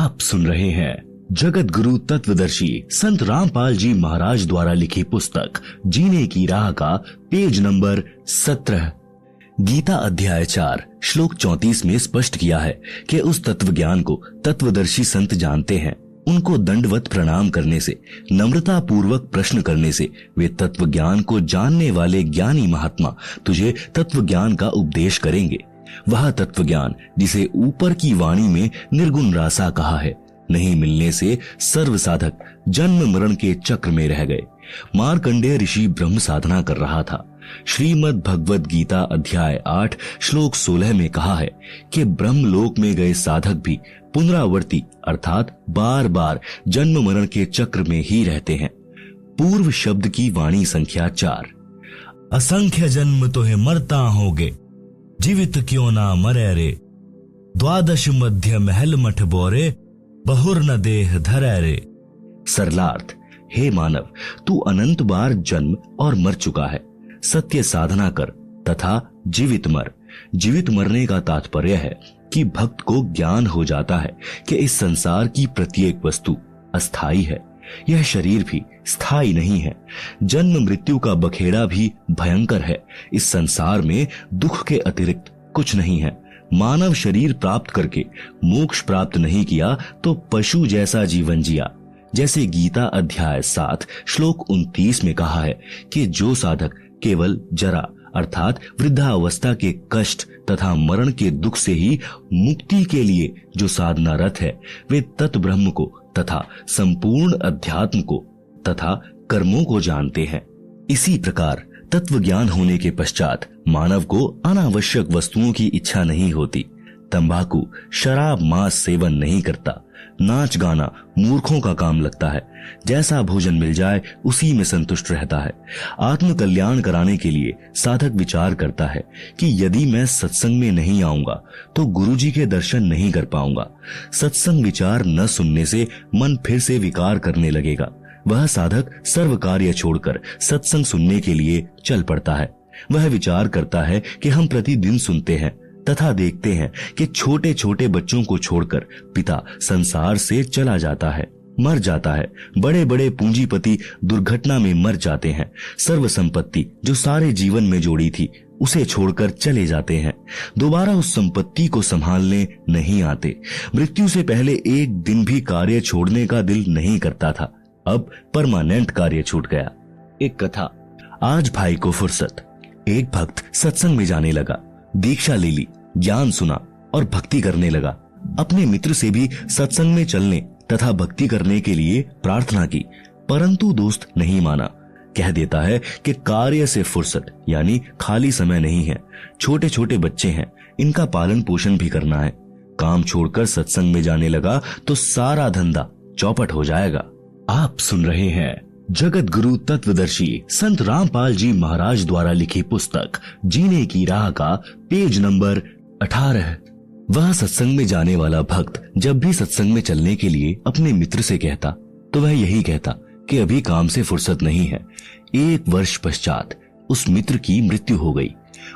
आप सुन रहे हैं जगत गुरु तत्वदर्शी संत रामपाल जी महाराज द्वारा लिखी पुस्तक जीने की राह का पेज नंबर 17। गीता अध्याय 4 श्लोक 34 में स्पष्ट किया है कि उस तत्व ज्ञान को तत्वदर्शी संत जानते हैं। उनको दंडवत प्रणाम करने से, नम्रता पूर्वक प्रश्न करने से वे तत्व ज्ञान को जानने वाले ज्ञानी महात्मा तुझे तत्व ज्ञान का उपदेश करेंगे। वह तत्व ज्ञान जिसे ऊपर की वाणी में निर्गुण रासा कहा है, नहीं मिलने से सर्व साधक जन्म मरण के चक्र में रह गए। मार्कंडेय ऋषि ब्रह्म साधना कर रहा था। श्रीमद् भगवद गीता अध्याय 8 श्लोक 16 में कहा है कि ब्रह्मलोक में गए साधक भी पुनरावर्ती अर्थात बार बार जन्म मरण के चक्र में ही रहते हैं। पूर्व शब्द की वाणी संख्या 4। असंख्य जन्म तो है मरता होगे, जीवित क्यों ना मरे रे। द्वादश मध्य महल मठ बोरे, बहुर न देह धरे रे। सरलार्थ, हे मानव, तू अनंत बार जन्म और मर चुका है। सत्य साधना कर तथा जीवित मर। जीवित मरने का तात्पर्य है कि भक्त को ज्ञान हो जाता है कि इस संसार की प्रत्येक वस्तु अस्थाई है, यह शरीर भी स्थायी नहीं है। जन्म मृत्यु का बखेड़ा भी भयंकर है। इस संसार में दुख के अतिरिक्त कुछ नहीं है। मानव शरीर प्राप्त करके मोक्ष प्राप्त नहीं किया तो पशु जैसा जीवन जिया। जैसे गीता अध्याय 7 श्लोक 29 में कहा है कि जो साधक केवल जरा अर्थात वृद्धावस्था के कष्ट तथा मरण के दुख से ही मुक्ति के लिए जो साधना रत है, वे तत्ब्रह्म को तथा संपूर्ण अध्यात्म को तथा कर्मों को जानते हैं। इसी प्रकार तत्व ज्ञान होने के पश्चात मानव को अनावश्यक वस्तुओं की इच्छा नहीं होती। तंबाकू, शराब, मांस सेवन नहीं करता। नाच गाना मूर्खों का काम लगता है। जैसा भोजन मिल जाए उसी में संतुष्ट रहता है। आत्म कल्याण कराने के लिए साधक विचार करता है कि यदि मैं सत्संग में नहीं आऊंगा तो गुरुजी के दर्शन नहीं कर पाऊंगा। सत्संग विचार न सुनने से मन फिर से विकार करने लगेगा। वह साधक सर्व कार्य छोड़कर सत्संग सुनने के लिए चल पड़ता है। वह विचार करता है कि हम प्रतिदिन सुनते हैं तथा देखते हैं कि छोटे छोटे बच्चों को छोड़कर पिता संसार से चला जाता है, मर जाता है। बड़े बड़े पूंजीपति दुर्घटना में मर जाते हैं। सर्व संपत्ति जो सारे जीवन में जोड़ी थी उसे छोड़कर चले जाते हैं। दोबारा उस संपत्ति को संभालने नहीं आते। मृत्यु से पहले एक दिन भी कार्य छोड़ने का दिल नहीं करता था। अब परमानेंट कार्य छूट गया। एक कथा। आज भाई को फुर्सत। एक भक्त सत्संग में जाने लगा, दीक्षा ले ली, ज्ञान सुना और भक्ति करने लगा। अपने मित्र से भी सत्संग में चलने तथा भक्ति करने के लिए प्रार्थना की, परंतु दोस्त नहीं माना। कह देता है कि कार्य से फुर्सत यानी खाली समय नहीं है। छोटे छोटे बच्चे हैं, इनका पालन पोषण भी करना है। काम छोड़कर सत्संग में जाने लगा तो सारा धंधा चौपट हो जाएगा। आप सुन रहे हैं जगत गुरु तत्वदर्शी संत रामपाल जी महाराज द्वारा लिखी पुस्तक जीने की राह का पेज नंबर 18। वह सत्संग में जाने वाला भक्त जब भी सत्संग में चलने के लिए अपने मित्र से कहता तो वह यही कहता कि अभी काम से फुर्सत नहीं है। 1 वर्ष पश्चात उस मित्र की मृत्यु हो गई।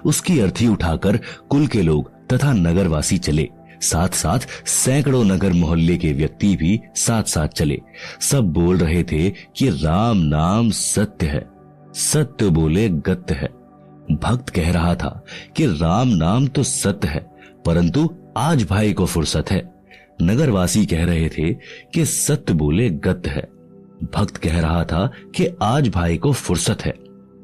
उसकी अर्थी उठाकर कुल के लोग तथा नगरवासी चले। साथ साथ सैकड़ों नगर मोहल्ले के व्यक्ति भी साथ साथ चले। सब बोल रहे थे कि राम नाम सत्य है, सत्य बोले गत्य है। भक्त कह रहा था कि राम नाम तो सत्य है, परंतु आज भाई को फुर्सत है। नगरवासी कह रहे थे कि सत्य बोले गत्य है। भक्त कह रहा था कि आज भाई को फुर्सत है।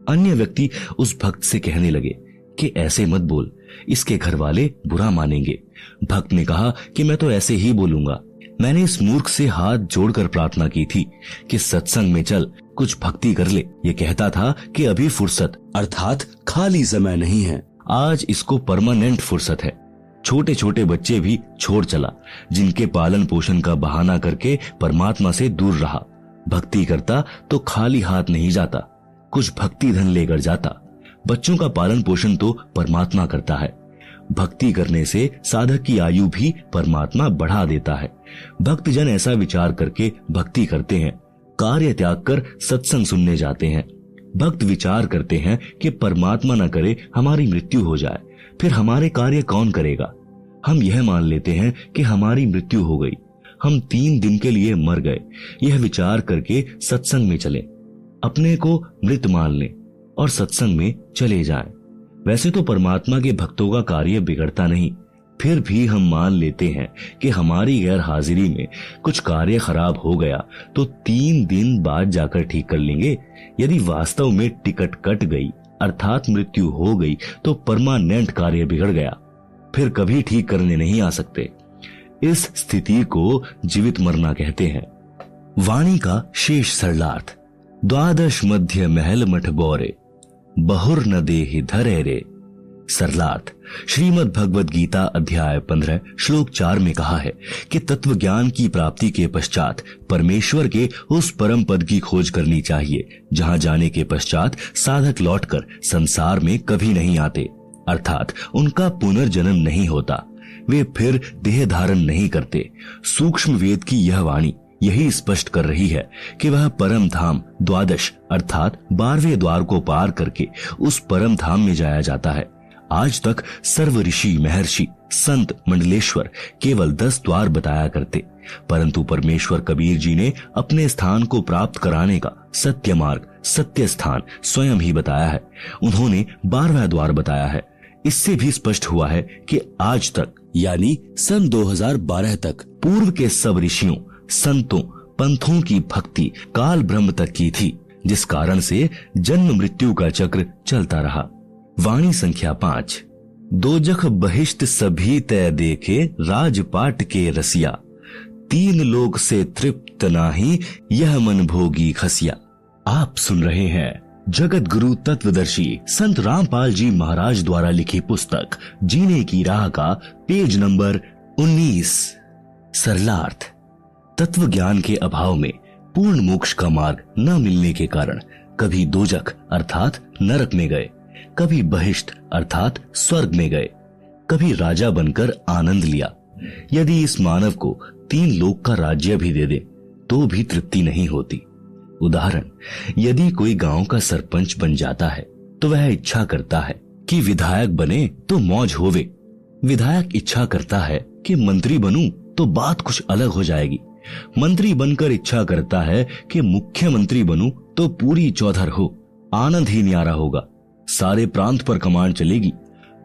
अन्य व्यक्ति उस भक्त से कहने लगे कि ऐसे मत बोल, इसके घर वाले बुरा मानेंगे। भक्त ने कहा कि मैं तो ऐसे ही बोलूंगा। मैंने इस मूर्ख से हाथ जोड़कर प्रार्थना की थी कि सत्संग में चल, कुछ भक्ति कर ले। ये कहता था कि अभी फुर्सत अर्थात खाली समय नहीं है, आज इसको परमानेंट फुर्सत है। छोटे छोटे बच्चे भी छोड़ चला, जिनके पालन पोषण का बहाना करके परमात्मा से दूर रहा। भक्ति करता तो खाली हाथ नहीं जाता, कुछ भक्ति धन लेकर जाता। बच्चों का पालन पोषण तो परमात्मा करता है। भक्ति करने से साधक की आयु भी परमात्मा बढ़ा देता है। भक्तजन ऐसा विचार करके भक्ति करते हैं, कार्य त्याग कर सत्संग सुनने जाते हैं। भक्त विचार करते हैं कि परमात्मा न करे हमारी मृत्यु हो जाए, फिर हमारे कार्य कौन करेगा। हम यह मान लेते हैं कि हमारी मृत्यु हो गई, हम 3 दिन के लिए मर गए, यह विचार करके सत्संग में चले, अपने को मृत मान लें और सत्संग में चले जाएं। वैसे तो परमात्मा के भक्तों का कार्य बिगड़ता नहीं, फिर भी हम मान लेते हैं कि हमारी गैर हाजिरी में कुछ कार्य खराब हो गया तो 3 दिन बाद जाकर ठीक कर लेंगे। यदि वास्तव में टिकट कट गई अर्थात मृत्यु हो गई तो परमानेंट कार्य बिगड़ गया, फिर कभी ठीक करने नहीं आ सकते। इस स्थिति को जीवित मरना कहते हैं। वाणी का शेष सरलार्थ। द्वादश मध्य महल मठ बोरे, बहुर न देहि धरे रे। सरलार्थ। श्रीमद् भगवद गीता अध्याय 15 श्लोक 4 में कहा है कि तत्व ज्ञान की प्राप्ति के पश्चात परमेश्वर के उस परम पद की खोज करनी चाहिए जहां जाने के पश्चात साधक लौटकर संसार में कभी नहीं आते, अर्थात उनका पुनर्जन्म नहीं होता, वे फिर देह धारण नहीं करते। सूक्ष्म वेद की यह वाणी यही स्पष्ट कर रही है कि वह परम धाम द्वादश अर्थात 12वें द्वार को पार करके उस परम धाम में जाया जाता है। आज तक सर्व ऋषि महर्षि संत मंडलेश्वर केवल 10 द्वार बताया करते, परंतु परमेश्वर कबीर जी ने अपने स्थान को प्राप्त कराने का सत्य मार्ग सत्य स्थान स्वयं ही बताया है। उन्होंने 12वां द्वार बताया है। इससे भी स्पष्ट हुआ है कि आज तक यानी सन 2012 तक पूर्व के सब ऋषियों संतों पंथों की भक्ति काल ब्रह्म तक की थी, जिस कारण से जन्म मृत्यु का चक्र चलता रहा। वाणी संख्या 5। दोजख बहिष्ट सभी तय देखे राजपाट के रसिया, 3 लोक से तृप्त नाही यह मन भोगी खसिया। आप सुन रहे हैं जगत गुरु तत्वदर्शी संत रामपाल जी महाराज द्वारा लिखी पुस्तक जीने की राह का पेज नंबर 19। सरलार्थ। तत्व ज्ञान के अभाव में पूर्ण मोक्ष का मार्ग न मिलने के कारण कभी दोजख अर्थात नरक में गए, कभी बहिष्ट अर्थात स्वर्ग में गए, कभी राजा बनकर आनंद लिया। यदि इस मानव को 3 लोक का राज्य भी दे दे तो भी तृप्ति नहीं होती। उदाहरण, यदि कोई गांव का सरपंच बन जाता है तो वह इच्छा करता है कि विधायक बने तो मौज होवे। विधायक इच्छा करता है कि मंत्री बनूं तो बात कुछ अलग हो जाएगी। मंत्री बनकर इच्छा करता है कि मुख्यमंत्री बनूं तो पूरी चौधर हो, आनंद ही न्यारा होगा, सारे प्रांत पर कमांड चलेगी।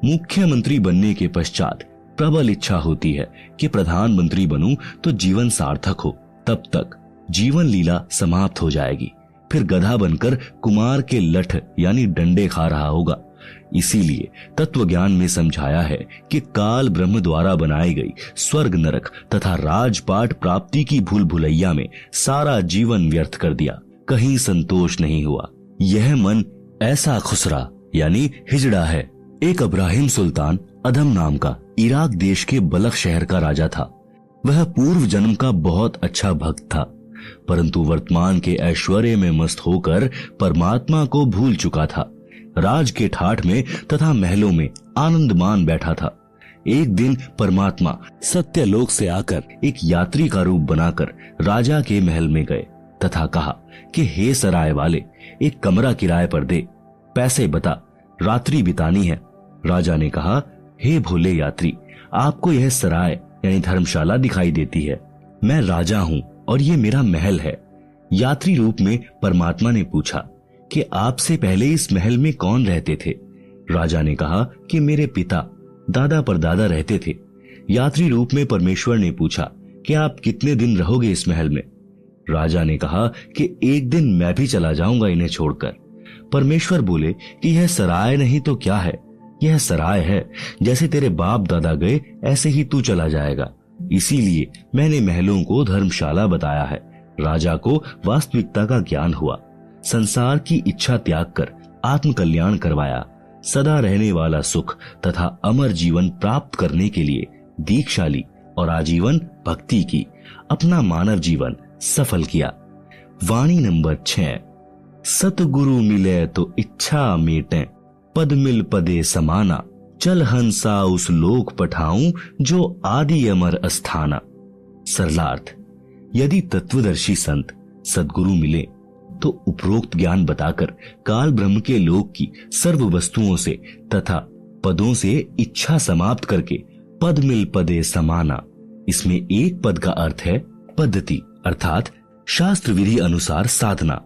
मुख्यमंत्री बनने के पश्चात प्रबल इच्छा होती है कि प्रधानमंत्री बनूं तो जीवन सार्थक हो, तब तक जीवन लीला समाप्त हो जाएगी, फिर गधा बनकर कुमार के लठ यानी डंडे खा रहा होगा। इसीलिए तत्व ज्ञान में समझाया है कि काल ब्रह्म द्वारा बनाई गई स्वर्ग नरक तथा राजपाट प्राप्ति की भूल भुलैया में सारा जीवन व्यर्थ कर दिया, कहीं संतोष नहीं हुआ। यह मन ऐसा खुसरा यानी हिजड़ा है। एक इब्राहिम सुल्तान अदम नाम का इराक देश के बलख शहर का राजा था। वह पूर्व जन्म का बहुत अच्छा भक्त था, परंतु वर्तमान के ऐश्वर्य में मस्त होकर परमात्मा को भूल चुका था। राज के ठाठ में तथा महलों में आनंद मान बैठा था। एक दिन परमात्मा सत्यलोक से आकर एक यात्री का रूप बनाकर राजा के महल में गए तथा कहा कि हे सराय वाले, एक कमरा किराए पर दे, पैसे बता, रात्रि बितानी है। राजा ने कहा, हे भोले यात्री, आपको यह सराय यानी धर्मशाला दिखाई देती है। मैं राजा हूँ और ये मेरा महल है। यात्री रूप में परमात्मा ने पूछा कि आपसे पहले इस महल में कौन रहते थे? राजा ने कहा कि मेरे पिता दादा परदादा रहते थे। यात्री रूप में परमेश्वर ने पूछा कि आप कितने दिन रहोगे इस महल में? राजा ने कहा कि एक दिन मैं भी चला जाऊंगा इन्हें छोड़कर। परमेश्वर बोले कि यह सराय नहीं तो क्या है, यह सराय है, जैसे तेरे बाप दादा गए ऐसे ही तू चला जाएगा, इसीलिए मैंने महलों को धर्मशाला बताया है। राजा को वास्तविकता का ज्ञान हुआ, संसार की इच्छा त्याग कर आत्म कल्याण करवाया। सदा रहने वाला सुख तथा अमर जीवन प्राप्त करने के लिए दीक्षा ली और आजीवन भक्ति की, अपना मानव जीवन सफल किया। वाणी नंबर 6। सतगुरु मिले तो इच्छा मेटे, पद मिल पदे समाना, चल हंसा उस लोक पठाऊं जो आदि अमर अस्थाना। सरलार्थ। यदि तत्वदर्शी संत सद्गुरु मिले तो उपरोक्त ज्ञान बताकर काल ब्रह्म के लोक की सर्व वस्तुओं से तथा पदों से इच्छा समाप्त करके पद मिल पदे समाना इसमें एक पद का अर्थ है पद्धति अर्थात शास्त्र विधि अनुसार साधना।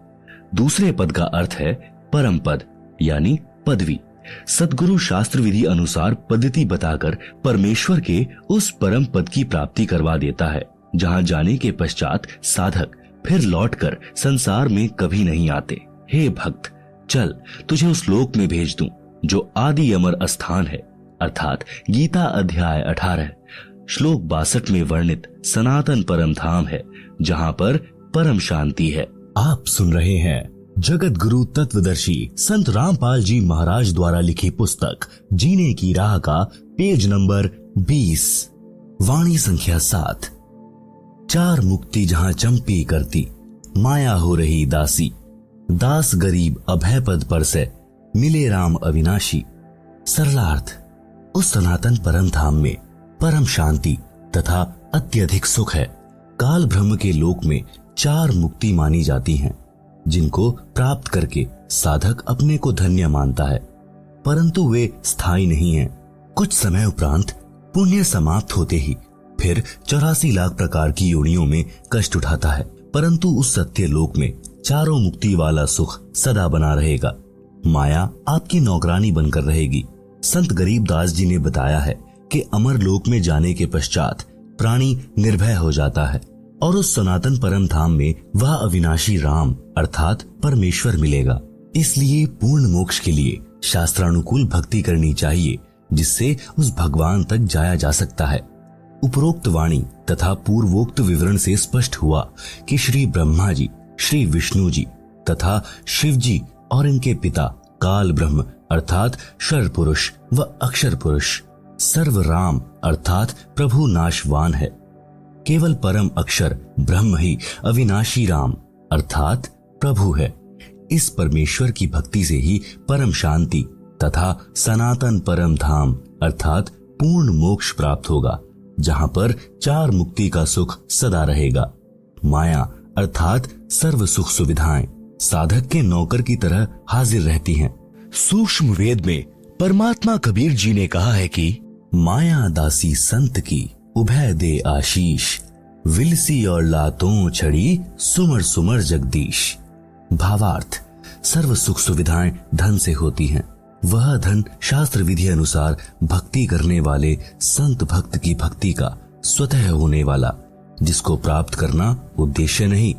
दूसरे पद का अर्थ है परम पद यानी पदवी। सद्गुरु शास्त्र विधि अनुसार पद्धति बताकर परमेश्वर के उस परम पद की प्राप्ति करवा देता है जहाँ जाने के पश्चात साधक फिर लौटकर संसार में कभी नहीं आते। हे भक्त, चल तुझे उस लोक में भेज दूं जो आदि अमर स्थान है अर्थात गीता अध्याय 18 श्लोक 62 में वर्णित सनातन परम धाम है जहाँ पर परम शांति है। आप सुन रहे हैं जगत गुरु तत्वदर्शी संत रामपाल जी महाराज द्वारा लिखी पुस्तक जीने की राह का पेज नंबर 20, वाणी संख्या 7। चार मुक्ति जहां चंपी करती, माया हो रही दासी, दास गरीब अभय पद पर से मिले राम अविनाशी। सरलार्थ, उस सनातन परम धाम में परम शांति तथा अत्यधिक सुख है। काल ब्रह्म के लोक में चार मुक्ति मानी जाती हैं, जिनको प्राप्त करके साधक अपने को धन्य मानता है, परंतु वे स्थायी नहीं हैं। कुछ समय उपरांत पुण्य समाप्त होते ही फिर 84 लाख प्रकार की योनियों में कष्ट उठाता है, परंतु उस सत्य लोक में चारों मुक्ति वाला सुख सदा बना रहेगा। माया आपकी नौकरानी बनकर रहेगी। संत गरीबदास जी ने बताया है कि अमर लोक में जाने के पश्चात प्राणी निर्भय हो जाता है और उस सनातन परम धाम में वह अविनाशी राम अर्थात परमेश्वर मिलेगा। इसलिए पूर्ण मोक्ष के लिए शास्त्रानुकूल भक्ति करनी चाहिए, जिससे उस भगवान तक जाया जा सकता है। उपरोक्त वाणी तथा पूर्वोक्त विवरण से स्पष्ट हुआ कि श्री ब्रह्मा जी, श्री विष्णु जी तथा शिव जी और इनके पिता काल ब्रह्म अर्थात शर पुरुष व अक्षर पुरुष सर्व राम अर्थात प्रभु नाशवान है। केवल परम अक्षर ब्रह्म ही अविनाशी राम अर्थात प्रभु है। इस परमेश्वर की भक्ति से ही परम शांति तथा सनातन परम धाम अर्थात पूर्ण मोक्ष प्राप्त होगा, जहां पर चार मुक्ति का सुख सदा रहेगा। माया अर्थात सर्व सुख सुविधाएं साधक के नौकर की तरह हाजिर रहती हैं। सूक्ष्म वेद में परमात्मा कबीर जी ने कहा है कि माया दासी संत की उभय दे आशीष, विलसी और लातों छड़ी सुमर सुमर जगदीश। भावार्थ, सर्व सुख सुविधाएं धन से होती हैं। वह धन शास्त्र विधि अनुसार भक्ति करने वाले संत भक्त की भक्ति का स्वतः होने वाला, जिसको प्राप्त करना उद्देश्य नहीं,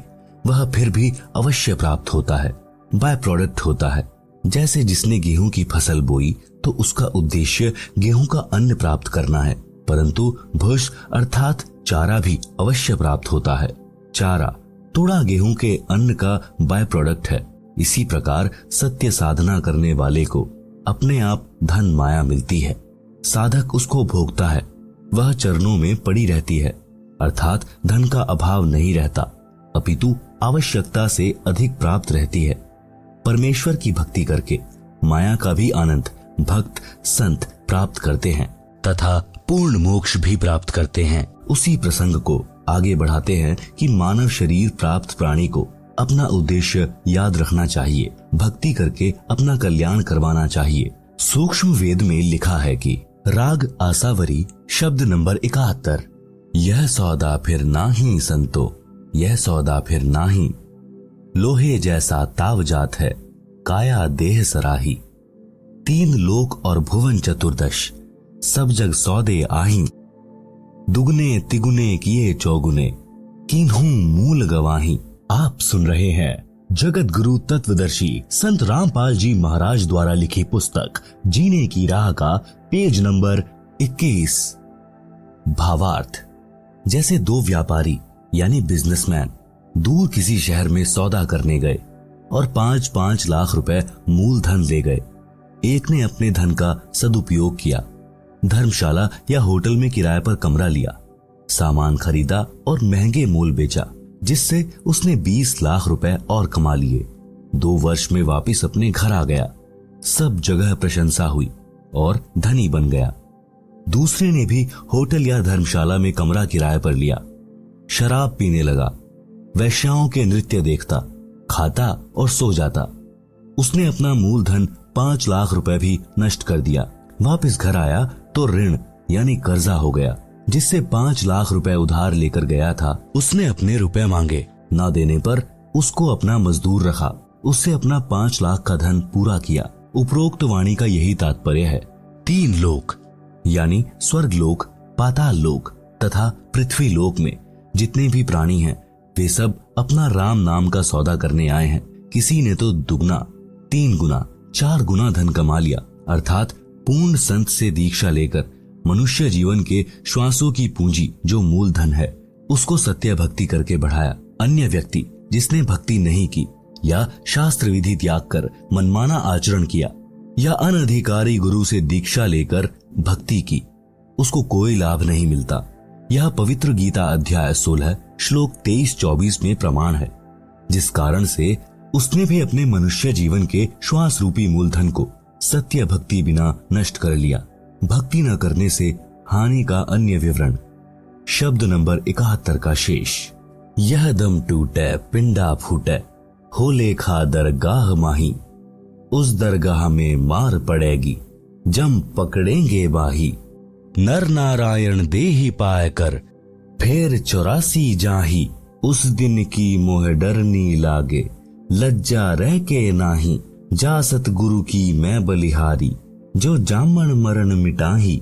वह फिर भी अवश्य प्राप्त होता है, बाय प्रोडक्ट होता है। जैसे जिसने गेहूं की फसल बोई तो उसका उद्देश्य गेहूं का अन्न प्राप्त करना है, परंतु भुष अर्थात चारा भी अवश्य प्राप्त होता है। चारा तोड़ा गेहूं के अन्न का बाय प्रोडक्ट है। इसी प्रकार सत्य साधना करने वाले को अपने आप धन माया मिलती है, साधक उसको भोगता है, वह चरणों में पड़ी रहती है, अर्थात धन का अभाव नहीं रहता, अपितु आवश्यकता से अधिक प्राप्त रहती है। परमेश्वर की भक्ति करके माया का भी आनंद भक्त संत प्राप्त करते हैं तथा पूर्ण मोक्ष भी प्राप्त करते हैं। उसी प्रसंग को आगे बढ़ाते हैं कि मानव शरीर प्राप्त प्राणी को अपना उद्देश्य याद रखना चाहिए, भक्ति करके अपना कल्याण करवाना चाहिए। सूक्ष्म वेद में लिखा है कि राग आसावरी शब्द नंबर 71, यह सौदा फिर नाही संतो, यह सौदा फिर नाही, लोहे जैसा ताव जात है, काया देह सराही। तीन लोक और भुवन चतुर्दश, सब जग सौदे आही, दुगने तिगुने किए चौगुने, किन्हू मूल गवाही। आप सुन रहे हैं जगत गुरु तत्वदर्शी संत रामपाल जी महाराज द्वारा लिखी पुस्तक जीने की राह का पेज नंबर 21। भावार्थ, जैसे दो व्यापारी यानी बिजनेसमैन दूर किसी शहर में सौदा करने गए और 5-5 लाख रुपए मूलधन ले गए। एक ने अपने धन का सदुपयोग किया, धर्मशाला या होटल में किराए पर कमरा लिया, सामान खरीदा और महंगे मोल बेचा, जिससे उसने 20 लाख रुपए और कमा लिए। 2 वर्ष में वापिस अपने घर आ गया, सब जगह प्रशंसा हुई और धनी बन गया। दूसरे ने भी होटल या धर्मशाला में कमरा किराए पर लिया, शराब पीने लगा, वैश्याओं के नृत्य देखता, खाता और सो जाता। उसने अपना मूलधन 5 लाख रुपए भी नष्ट कर दिया। वापिस घर आया तो ऋण यानी कर्जा हो गया, जिससे 5 लाख रुपए उधार लेकर गया था, उसने अपने रुपए मांगे। ना देने पर उसको अपना मजदूर रखा, उससे अपना 5 लाख का धन पूरा किया। उपरोक्त वाणी का यही तात्पर्य है। 3 लोक यानी स्वर्ग लोक, पाताल लोक तथा पृथ्वी लोक में जितने भी प्राणी हैं वे सब अपना राम नाम का सौदा करने आए हैं। किसी ने तो दुगना, 3 गुना, 4 गुना धन कमा लिया, अर्थात पूर्ण संत से दीक्षा लेकर मनुष्य जीवन के श्वासों की पूंजी जो मूल धन है उसको सत्य भक्ति करके बढ़ाया। अन्य व्यक्ति जिसने भक्ति नहीं की या शास्त्र विधि त्याग कर मनमाना आचरण किया या अनधिकारी गुरु से दीक्षा लेकर भक्ति की, उसको कोई लाभ नहीं मिलता। यह पवित्र गीता अध्याय 16 श्लोक 23-24 में प्रमाण है, जिस कारण से उसने भी अपने मनुष्य जीवन के श्वास रूपी मूलधन को सत्य भक्ति बिना नष्ट कर लिया। भक्ति न करने से हानि का अन्य विवरण। शब्द नंबर 71 का शेष। यह दम टूटे पिंडा फूटे, हो लेखा दरगाह माही, उस दरगाह में मार पड़ेगी, जम पकड़ेंगे बाही। नर नारायण देही पाए कर, फेर 84 जाही, उस दिन की मोह डरनी लागे, लज्जा रह के नाही, जा सतगुरु की मैं बलिहारी, जो जामन मरण मिटाही,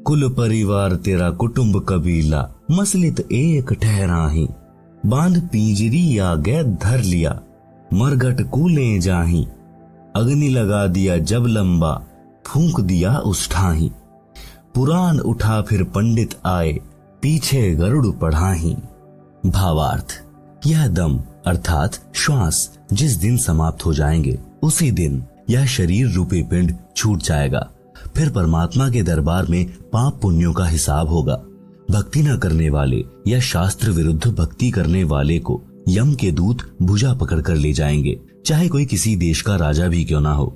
कुल परिवार तेरा कुटुंब कबीला, मसलित एक ठहराही, बांध पिंजरी आगे धर लिया, मरघट कूले जाही, अग्नि लगा दिया जब लंबा, फूंक दिया उस ठाही, पुराण उठा फिर पंडित आए, पीछे गरुड़ पढ़ाही। भावार्थ, यह दम अर्थात श्वास जिस दिन समाप्त हो जाएंगे उसी दिन यह शरीर रूपी पिंड छूट जाएगा। फिर परमात्मा के दरबार में पाप पुण्यों का हिसाब होगा। भक्ति न करने वाले या शास्त्र विरुद्ध भक्ति करने वाले को यम के दूत भुजा पकड़कर ले जाएंगे, चाहे कोई किसी देश का राजा भी क्यों ना हो।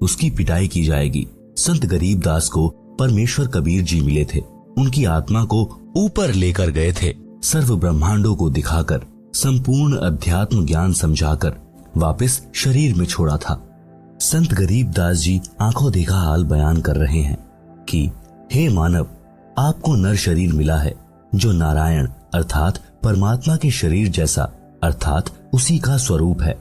उसकी पिटाई की जाएगी। संत गरीबदास को परमेश्वर कबीर जी मिले थे, उनकी आत्मा को ऊपर लेकर गए थे, सर्व ब्रह्मांडों को दिखाकर, संपूर्ण अध्यात्म ज्ञान समझाकर वापस शरीर में छोड़ा था। संत गरीबदास जी आंखों देखा हाल बयान कर रहे हैं कि हे मानव, आपको नर शरीर मिला है जो नारायण अर्थात परमात्मा के शरीर जैसा अर्थात उसी का स्वरूप है।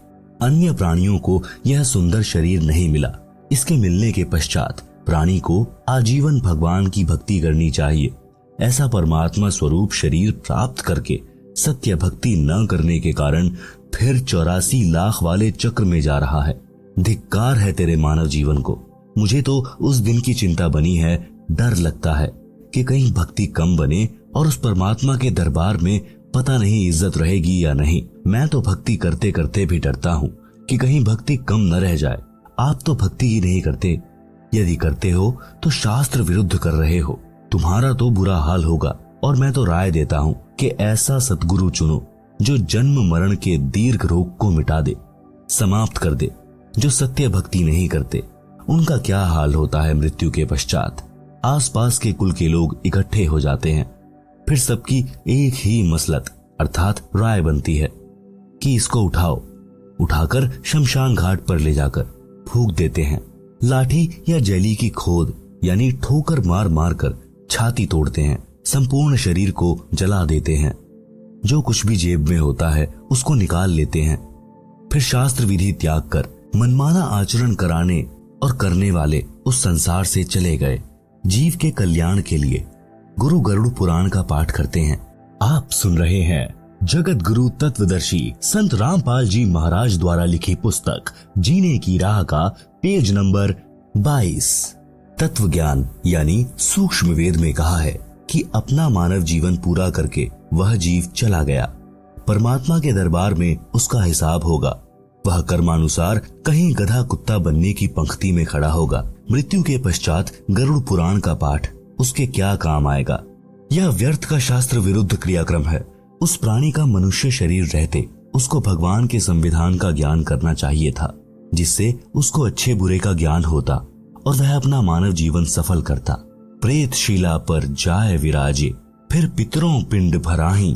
अन्य प्राणियों को यह सुंदर शरीर नहीं मिला। इसके मिलने के पश्चात प्राणी को आजीवन भगवान की भक्ति करनी चाहिए। ऐसा परमात्मा स्वरूप शरीर प्राप्त करके सत्य भक्ति न करने के कारण फिर 84 लाख वाले चक्र में जा रहा है। धिक्कार है तेरे मानव जीवन को। मुझे तो उस दिन की चिंता बनी है। डर लगता है कि कहीं भक्ति कम बने और उस परमात्मा के दरबार में पता नहीं इज्जत रहेगी या नहीं। मैं तो भक्ति करते करते भी डरता हूँ कि कहीं भक्ति कम न रह जाए। आप तो भक्ति ही नहीं करते। यदि करते हो तो शास्त्र विरुद्ध कर रहे हो। तुम्हारा तो बुरा हाल होगा। और मैं तो राय देता हूँ कि ऐसा सतगुरु चुनो जो जन्म मरण के दीर्घ रोग को मिटा दे, समाप्त कर दे। जो सत्य भक्ति नहीं करते उनका क्या हाल होता है मृत्यु के पश्चात। आसपास के कुल के लोग इकट्ठे हो जाते हैं। फिर सबकी एक ही मसलत अर्थात राय बनती है कि इसको उठाओ। उठाकर शमशान घाट पर ले जाकर फूंक देते हैं। लाठी या जली की खोद यानी ठोकर मार मार कर छाती तोड़ते हैं। संपूर्ण शरीर को जला देते हैं। जो कुछ भी जेब में होता है उसको निकाल लेते हैं। फिर शास्त्र विधि त्याग कर मनमाना आचरण कराने और करने वाले उस संसार से चले गए। जीव के कल्याण के लिए गुरु गरुड़ पुराण का पाठ करते हैं। आप सुन रहे हैं जगत गुरु तत्वदर्शी संत रामपाल जी महाराज द्वारा लिखी पुस्तक जीने की राह का पेज नंबर 22। तत्व ज्ञान यानी सूक्ष्म वेद में कहा है कि अपना मानव जीवन पूरा करके वह जीव चला गया। परमात्मा के दरबार में उसका हिसाब होगा। वह कर्मानुसार कहीं गधा कुत्ता बनने की पंक्ति में खड़ा होगा। मृत्यु के पश्चात गरुड़ पुराण का पाठ उसके क्या काम आएगा। यह व्यर्थ का शास्त्र विरुद्ध क्रियाक्रम है। उस प्राणी का मनुष्य शरीर रहते उसको भगवान के संविधान का ज्ञान करना चाहिए था, जिससे उसको अच्छे बुरे का ज्ञान होता और वह अपना मानव जीवन सफल करता। प्रेत शिला पर जाय विराजे, फिर पितरों पिंड भराही,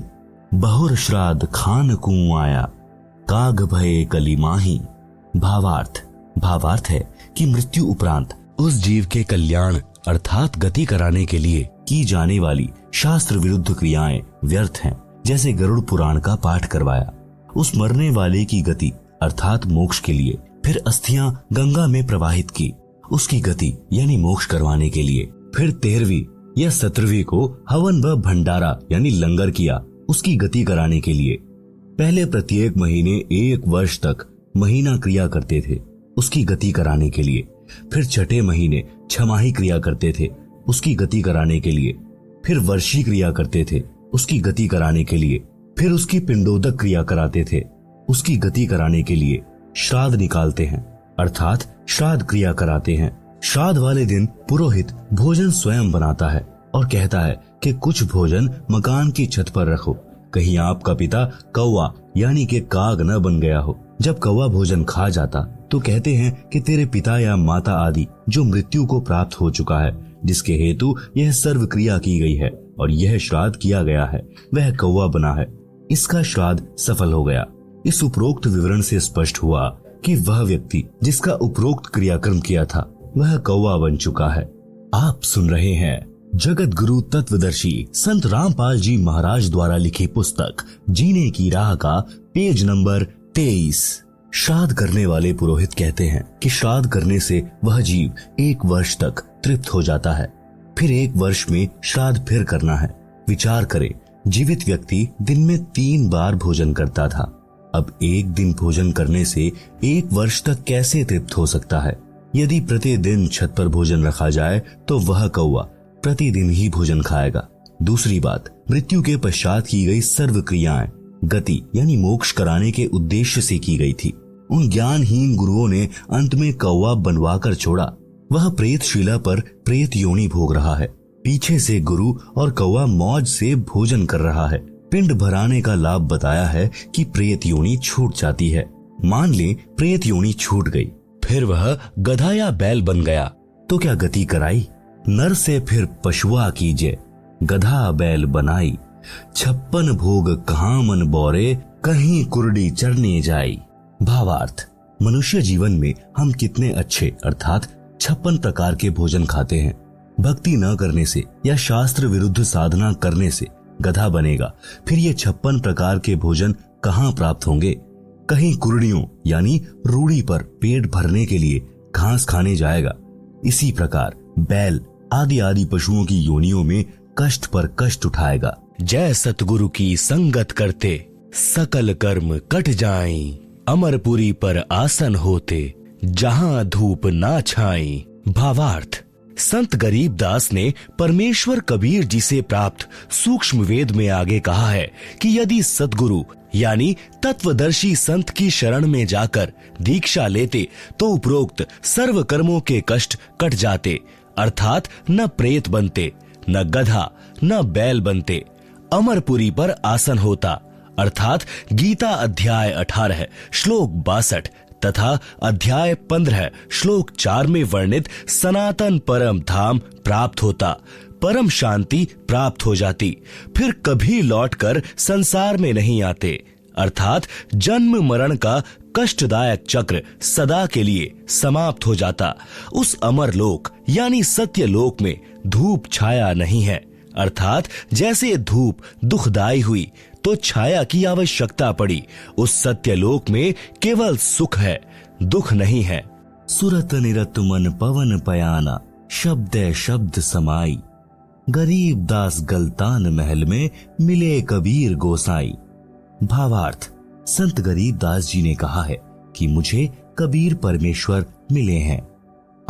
बहुर श्राद्ध खान कुं आया, काग भये कलिमाही। भावार्थ है कि मृत्यु उपरांत उस जीव के कल्याण अर्थात गति कराने के लिए की जाने वाली शास्त्र विरुद्ध क्रियाएं व्यर्थ हैं, जैसे गरुड़ पुराण का पाठ करवाया। उस मरने वाले की गति अर्थात मोक्ष के लिए फिर अस्थियां गंगा में प्रवाहित की, उसकी गति यानी मोक्ष करवाने के लिए। फिर 13वीं या 17वीं को हवन व भंडारा यानी लंगर किया, उसकी गति कराने के लिए। पहले प्रत्येक महीने 1 वर्ष तक महीना क्रिया करते थे, उसकी गति कराने के लिए। फिर छठे महीने छमाही क्रिया करते थे, उसकी गति कराने के लिए। फिर वर्षी क्रिया करते थे, उसकी गति कराने के लिए। फिर उसकी पिंडोदक क्रिया कराते थे, उसकी गति कराने के लिए। श्राद्ध निकालते हैं अर्थात श्राद्ध क्रिया कराते हैं। श्राद्ध वाले दिन पुरोहित भोजन स्वयं बनाता है और कहता है कि कुछ भोजन मकान की छत पर रखो, कहीं आपका पिता कौवा यानी कि काग न बन गया हो। जब कौवा भोजन खा जाता तो कहते हैं कि तेरे पिता या माता आदि जो मृत्यु को प्राप्त हो चुका है, जिसके हेतु यह सर्व क्रिया की गई है और यह श्राद्ध किया गया है, वह कौवा बना है, इसका श्राद्ध सफल हो गया। इस उपरोक्त विवरण से स्पष्ट हुआ कि वह व्यक्ति जिसका उपरोक्त क्रियाक्रम किया था वह कौवा बन चुका है। आप सुन रहे हैं जगत गुरु तत्वदर्शी संत रामपाल जी महाराज द्वारा लिखी पुस्तक जीने की राह का पेज नंबर 23। श्राद्ध करने वाले पुरोहित कहते हैं कि श्राद्ध करने से वह जीव 1 वर्ष तक तृप्त हो जाता है, फिर 1 वर्ष में श्राद्ध फिर करना है। विचार करें, जीवित व्यक्ति दिन में 3 बार भोजन करता था, अब 1 दिन भोजन करने से 1 वर्ष तक कैसे तृप्त हो सकता है? यदि प्रतिदिन छत पर भोजन रखा जाए तो वह कौवा प्रतिदिन ही भोजन खाएगा। दूसरी बात, मृत्यु के पश्चात की गई सर्व क्रियाएं गति यानी मोक्ष कराने के उद्देश्य से की गई थी। उन ज्ञानहीन गुरुओं ने अंत में कौवा बनवाकर छोड़ा। वह प्रेत शिला पर प्रेत योनि भोग रहा है। पीछे से गुरु और कौवा मौज से भोजन कर रहा है। पिंड भराने का लाभ बताया है कि प्रेत योनि छूट जाती है। मान ले प्रेत योनि छूट गई, फिर वह गधा या बैल बन गया तो क्या गति कराई? नर से फिर पशुआ कीजिए, गधा बैल बनाई, 56 भोग कहाँ मन बोरे, कहीं कुरडी चरने जाई। भावार्थ, मनुष्य जीवन में हम कितने अच्छे अर्थात 56 प्रकार के भोजन खाते हैं। भक्ति न करने से या शास्त्र विरुद्ध साधना करने से गधा बनेगा, फिर ये 56 प्रकार के भोजन कहाँ प्राप्त होंगे? कहीं कुरडियों यानी रूढ़ी पर पेट भरने के लिए घास खाने जाएगा। इसी प्रकार बैल आदि आदि पशुओं की योनियों में कष्ट पर कष्ट उठाएगा। जय सतगुरु की संगत करते सकल कर्म कट जाएं, अमरपुरी पर आसन होते जहां धूप ना छाई। भावार्थ, संत गरीबदास ने परमेश्वर कबीर जी से प्राप्त सूक्ष्म वेद में आगे कहा है कि यदि सतगुरु यानी तत्वदर्शी संत की शरण में जाकर दीक्षा लेते तो उपरोक्त सर्व कर्मों के कष्ट कट जाते, अर्थात न प्रेत बनते, न गधा, न बैल बनते। अमरपुरी पर आसन होता, अर्थात गीता अध्याय 18 श्लोक 62 तथा अध्याय 15 श्लोक 4 में वर्णित सनातन परम धाम प्राप्त होता, परम शांति प्राप्त हो जाती, फिर कभी लौटकर संसार में नहीं आते, अर्थात जन्म मरण का कष्टदायक चक्र सदा के लिए समाप्त हो जाता। उस अमर लोक यानी सत्य लोक में धूप छाया नहीं है, अर्थात जैसे धूप दुखदायी हुई तो छाया की आवश्यकता पड़ी, उस सत्य लोक में केवल सुख है, दुख नहीं है। सुरत निरत मन पवन पयाना, शब्द शब्द समाई, गरीब दास गलतान महल में मिले कबीर गोसाई। भावार्थ, संत गरीब दास जी ने कहा है कि मुझे कबीर परमेश्वर मिले हैं।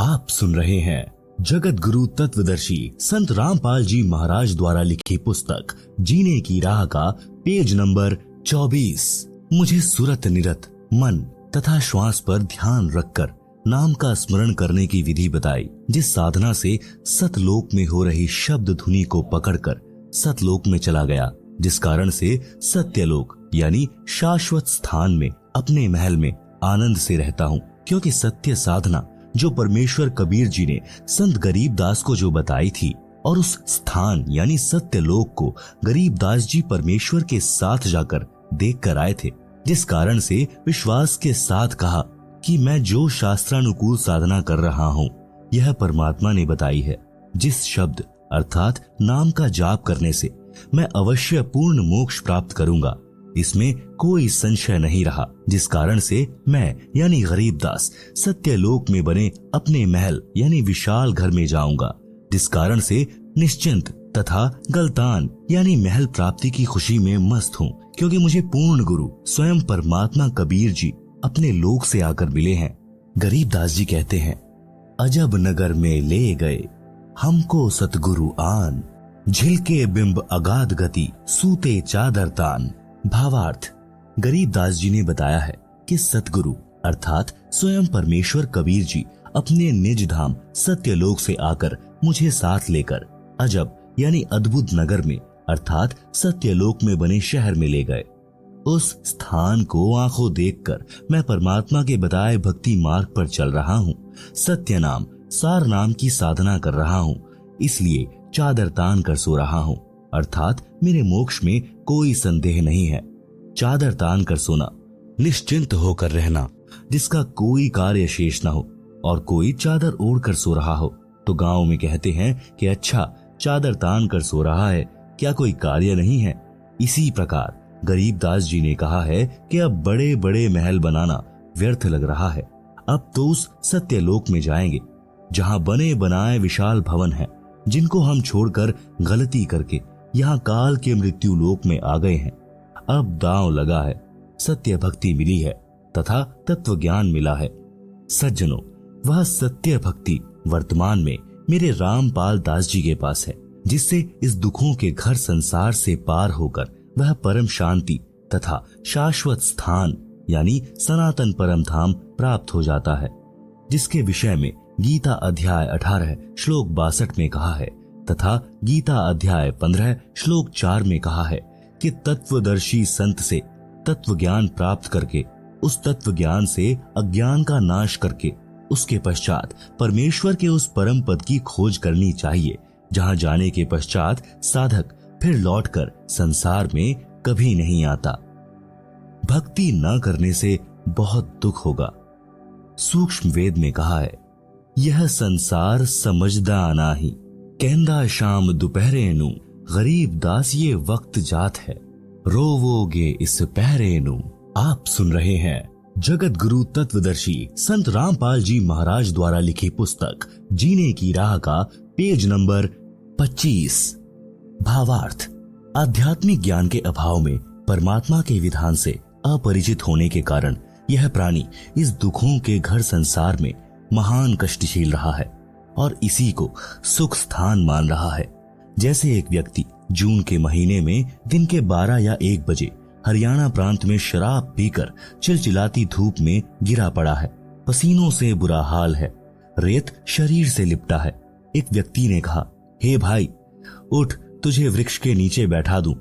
आप सुन रहे हैं जगत गुरु तत्वदर्शी संत रामपाल जी महाराज द्वारा लिखी पुस्तक जीने की राह का पेज नंबर 24। मुझे सुरत निरत मन तथा श्वास पर ध्यान रखकर नाम का स्मरण करने की विधि बताई, जिस साधना से सतलोक में हो रही शब्द धुनी को पकड़कर सतलोक में चला गया, जिस कारण से सत्यलोक यानी शाश्वत स्थान में अपने महल में आनंद से रहता हूँ। क्योंकि सत्य साधना जो परमेश्वर कबीर जी ने संत गरीबदास को जो बताई थी और उस स्थान यानी सत्यलोक को गरीबदास जी परमेश्वर के साथ जाकर देख कर आए थे, जिस कारण से विश्वास के साथ कहा कि मैं जो शास्त्रानुकूल साधना कर रहा हूँ यह परमात्मा ने बताई है। जिस शब्द अर्थात नाम का जाप करने से मैं अवश्य पूर्ण मोक्ष प्राप्त करूंगा, इसमें कोई संशय नहीं रहा। जिस कारण से मैं यानी गरीबदास सत्यलोक में बने अपने महल यानी विशाल घर में जाऊंगा, जिस कारण से निश्चिंत तथा गलतान यानी महल प्राप्ति की खुशी में मस्त हूँ, क्योंकि मुझे पूर्ण गुरु स्वयं परमात्मा कबीर जी अपने लोक से आकर मिले हैं। गरीबदास जी कहते हैं, अजब नगर में ले गए हमको सतगुरु आन, झिलके बिंब अगाध गति सूते चादर तान। भावार्थ, गरीबदास जी ने बताया है कि सतगुरु अर्थात स्वयं परमेश्वर कबीर जी अपने निज धाम सत्यलोक से आकर मुझे साथ लेकर अजब यानी अद्भुत नगर में अर्थात सत्यलोक में बने शहर में ले गए। उस स्थान को आंखों देखकर मैं परमात्मा के बताए भक्ति मार्ग पर चल रहा हूँ, सत्य नाम सार नाम की साधना कर रहा हूँ, इसलिए चादर तान कर सो रहा हूँ, अर्थात मेरे मोक्ष में कोई संदेह नहीं है। चादर तान कर सोना, निश्चिंत होकर रहना, जिसका कोई कार्य शेष न हो और कोई चादर ओढ़ कर सो रहा हो तो गांव में कहते हैं कि अच्छा चादर तान कर सो रहा है, क्या कोई कार्य नहीं है। इसी प्रकार गरीबदास जी ने कहा है कि अब बड़े बड़े महल बनाना व्यर्थ लग रहा है, अब तो उस सत्यलोक में जाएंगे जहां बने बनाए विशाल भवन हैं, जिनको हम छोड़कर गलती करके यहाँ काल के मृत्यु लोक में आ गए हैं। अब दांव लगा है, सत्य भक्ति मिली है तथा तत्व ज्ञान मिला है। सज्जनों, वह सत्य भक्ति वर्तमान में मेरे रामपाल दास जी के पास है, जिससे इस दुखों के घर संसार से पार होकर वह परम शांति तथा शाश्वत स्थान यानी सनातन परम धाम प्राप्त हो जाता है, जिसके विषय में गीता अध्याय 18 श्लोक 62 में कहा है तथा गीता अध्याय 15 श्लोक 4 में कहा है कि तत्वदर्शी संत से तत्व ज्ञान प्राप्त करके उस तत्व ज्ञान से अज्ञान का नाश करके उसके पश्चात परमेश्वर के उस परम पद की खोज करनी चाहिए, जहां जाने के पश्चात साधक फिर लौटकर संसार में कभी नहीं आता। भक्ति न करने से बहुत दुख होगा। सूक्ष्म वेद में कहा है, यह संसार समझदा नाही, कहंदा शाम दोपहरे नु, गरीब दास ये वक्त जात है, रोवोगे इस पहरे नु। आप सुन रहे हैं जगत गुरु तत्वदर्शी संत रामपाल जी महाराज द्वारा लिखी पुस्तक जीने की राह का पेज नंबर 25। भावार्थ, आध्यात्मिक ज्ञान के अभाव में परमात्मा के विधान से अपरिचित होने के कारण यह प्राणी इस दुखों के घर संसार में महान कष्ट झेल रहा है और इसी को सुख स्थान मान रहा है। जैसे एक व्यक्ति जून के महीने में दिन के 12 या 1 बजे हरियाणा प्रांत में शराब पीकर चिलचिलाती धूप में गिरा पड़ा है, पसीनों से बुरा हाल है, रेत शरीर से लिपटा है। एक व्यक्ति ने कहा, हे भाई उठ, तुझे वृक्ष के नीचे बैठा दूं,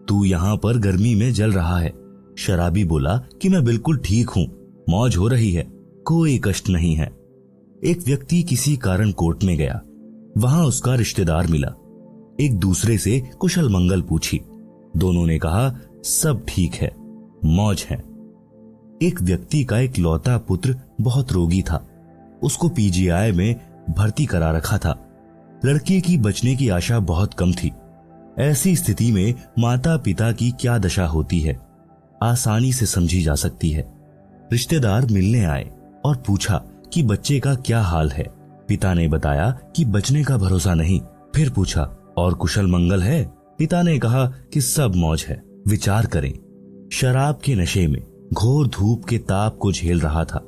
तू यहाँ पर गर्मी में जल रहा है। शराबी बोला कि मैं बिल्कुल ठीक हूँ, मौज हो रही है, कोई कष्ट नहीं है। एक व्यक्ति किसी कारण कोर्ट में गया, वहां उसका रिश्तेदार मिला, एक दूसरे से कुशल मंगल पूछी, दोनों ने कहा सब ठीक है, मौज है। एक व्यक्ति का एक लौता पुत्र बहुत रोगी था, उसको पीजीआई में भर्ती करा रखा था। लड़के की बचने की आशा बहुत कम थी। ऐसी स्थिति में माता पिता की क्या दशा होती है आसानी से समझी जा सकती है। रिश्तेदार मिलने आए और पूछा कि बच्चे का क्या हाल है। पिता ने बताया कि बचने का भरोसा नहीं। फिर पूछा, और कुशल मंगल है? पिता ने कहा कि सब मौज है। विचार करें, शराब के नशे में घोर धूप के ताप को झेल रहा था,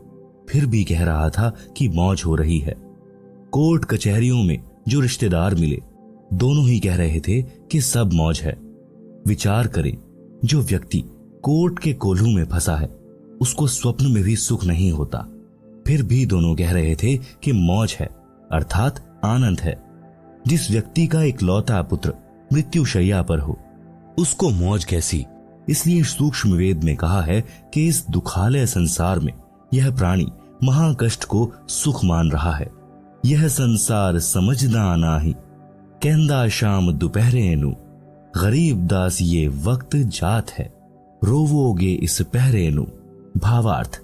फिर भी कह रहा था कि मौज हो रही है। कोर्ट कचहरियों में जो रिश्तेदार मिले, दोनों ही कह रहे थे कि सब मौज है। विचार करें, जो व्यक्ति कोर्ट के कोल्हू में फंसा है, उसको स्वप्न में भी सुख नहीं होता, फिर भी दोनों कह रहे थे कि मौज है, अर्थात आनंद है। जिस व्यक्ति का एक लौता पुत्र मृत्यु शैया पर हो, उसको मौज कैसी? इसलिए सूक्ष्म वेद में कहा है कि इस दुखालय संसार में यह प्राणी महाकष्ट को सुख मान रहा है। यह संसार समझदा नाही, कहंदा शाम दोपहरे नु, गरीब दास ये वक्त जात है, रोवोगे इस पहरे नु। भावार्थ,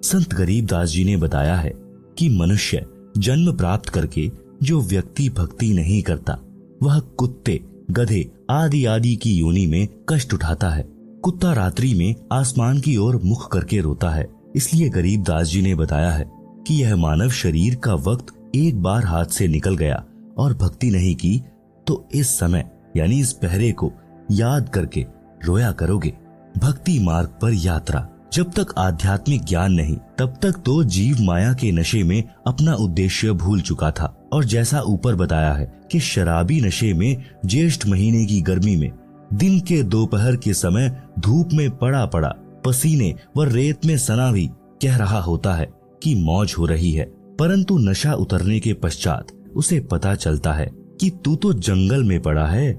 संत गरीबदास जी ने बताया है कि मनुष्य जन्म प्राप्त करके जो व्यक्ति भक्ति नहीं करता, वह कुत्ते, गधे आदि आदि की योनि में कष्ट उठाता है। कुत्ता रात्रि में आसमान की ओर मुख करके रोता है। इसलिए गरीब दास जी ने बताया है कि यह मानव शरीर का वक्त एक बार हाथ से निकल गया और भक्ति नहीं की तो इस समय यानी इस पहरे को याद करके रोया करोगे। भक्ति मार्ग पर यात्रा। जब तक आध्यात्मिक ज्ञान नहीं तब तक तो जीव माया के नशे में अपना उद्देश्य भूल चुका था। और जैसा ऊपर बताया है कि शराबी नशे में ज्येष्ठ महीने की गर्मी में दिन के दोपहर के समय धूप में पड़ा पड़ा पसीने व रेत में सना भी कह रहा होता है कि मौज हो रही है, परंतु नशा उतरने के पश्चात उसे पता चलता है कि तू तो जंगल में पड़ा है,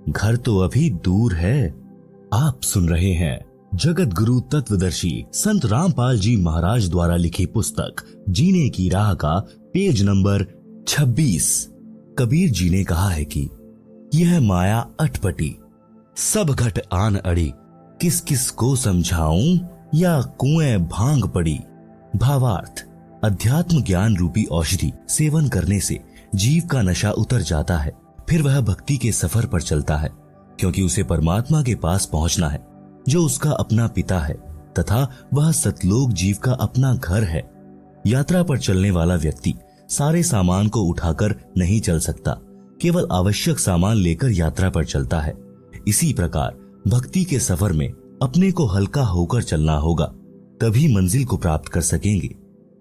घर तो अभी दूर है। आप सुन रहे हैं जगत गुरु तत्वदर्शी संत रामपाल जी महाराज द्वारा लिखी पुस्तक जीने की राह का पेज नंबर 26। कबीर जी ने कहा है कि यह माया अटपटी, सब घट आन अड़ी, किस किस को समझाऊं या कुएं भांग पड़ी। भावार्थ, अध्यात्म ज्ञान रूपी औषधि सेवन करने से जीव का नशा उतर जाता है। फिर वह भक्ति के सफर पर चलता है, क्योंकि उसे परमात्मा के पास पहुंचना है जो उसका अपना पिता है तथा वह सतलोक जीव का अपना घर है। यात्रा पर चलने वाला व्यक्ति सारे सामान को उठाकर नहीं चल सकता, केवल आवश्यक सामान लेकर यात्रा पर चलता है। इसी प्रकार भक्ति के सफर में अपने को हल्का होकर चलना होगा, तभी मंजिल को प्राप्त कर सकेंगे।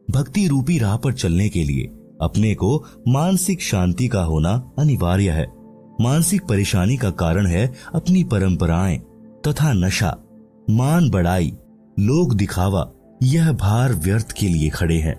भक्ति रूपी राह पर चलने के लिए अपने को मानसिक शांति का होना अनिवार्य है। मानसिक परेशानी का कारण है अपनी परंपराएं तथा नशा, मान बढ़ाई, लोक दिखावा। यह भार व्यर्थ के लिए खड़े हैं।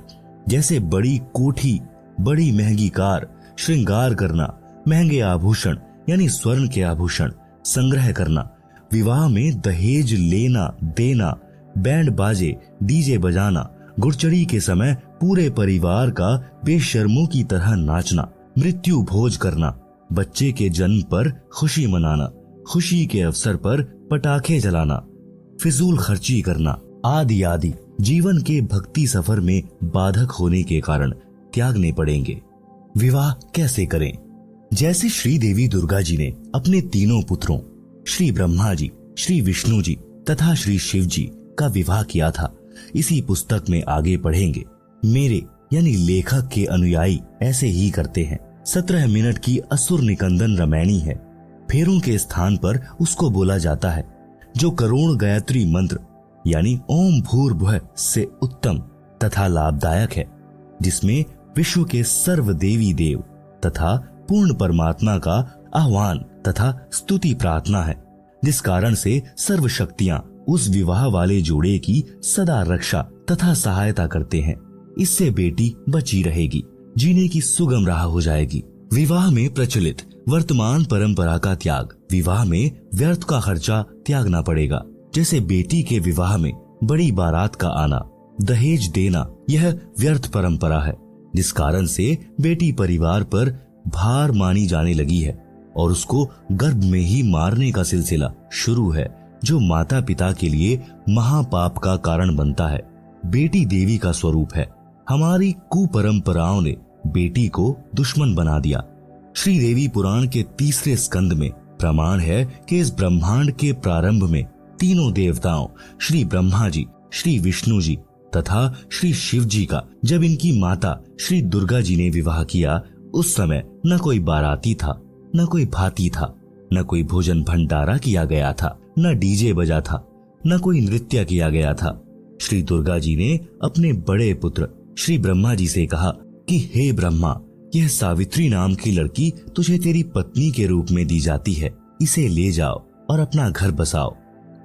जैसे बड़ी कोठी, बड़ी महंगी कार, श्रृंगार करना, महंगे आभूषण यानी स्वर्ण के आभूषण संग्रह करना, विवाह में दहेज लेना देना, बैंड बाजे डीजे बजाना, गुड़चड़ी के समय पूरे परिवार का बेशर्मों की तरह नाचना, मृत्यु भोज करना, बच्चे के जन्म पर खुशी मनाना, खुशी के अवसर पर पटाखे जलाना, फिजूल खर्ची करना आदि आदि जीवन के भक्ति सफर में बाधक होने के कारण त्यागने पड़ेंगे। विवाह कैसे करें? जैसे श्री देवी दुर्गा जी ने अपने तीनों पुत्रों श्री ब्रह्मा जी, श्री विष्णु जी तथा श्री शिव जी का विवाह किया था, इसी पुस्तक में आगे पढ़ेंगे। मेरे यानी लेखक के अनुयायी ऐसे ही करते हैं। 17 मिनट की असुर निकंदन रामायणी है। फेरों के स्थान पर उसको बोला जाता है, जो करोड़ गायत्री मंत्र यानी ओम भूर्भुवः से उत्तम तथा लाभदायक है, जिसमें विश्व के सर्व देवी देव तथा पूर्ण परमात्मा का आह्वान तथा स्तुति प्रार्थना है, जिस कारण से सर्व शक्तियां उस विवाह वाले जोड़े की सदा रक्षा तथा सहायता करते हैं। इससे बेटी बची रहेगी, जीने की सुगम राह हो जाएगी। विवाह में प्रचलित वर्तमान परंपरा का त्याग, विवाह में व्यर्थ का खर्चा त्यागना पड़ेगा। जैसे बेटी के विवाह में बड़ी बारात का आना, दहेज देना, यह व्यर्थ परंपरा है, जिस कारण से बेटी परिवार पर भार मानी जाने लगी है और उसको गर्भ में ही मारने का सिलसिला शुरू है, जो माता पिता के लिए महापाप का कारण बनता है। बेटी देवी का स्वरूप है। हमारी कुपरंपराओं ने बेटी को दुश्मन बना दिया। श्री देवी पुराण के 3 स्कंद में प्रमाण है कि इस ब्रह्मांड के प्रारंभ में तीनों देवताओं श्री ब्रह्मा जी, श्री विष्णु जी तथा श्री शिव जी का जब इनकी माता श्री दुर्गा जी ने विवाह किया, उस समय न कोई बाराती था, न कोई भाती था, न कोई भोजन भंडारा किया गया था, न डीजे बजा था, न कोई नृत्य किया गया था। श्री दुर्गा जी ने अपने बड़े पुत्र श्री ब्रह्मा जी से कहा कि हे ब्रह्मा, यह सावित्री नाम की लड़की तुझे तेरी पत्नी के रूप में दी जाती है, इसे ले जाओ और अपना घर बसाओ।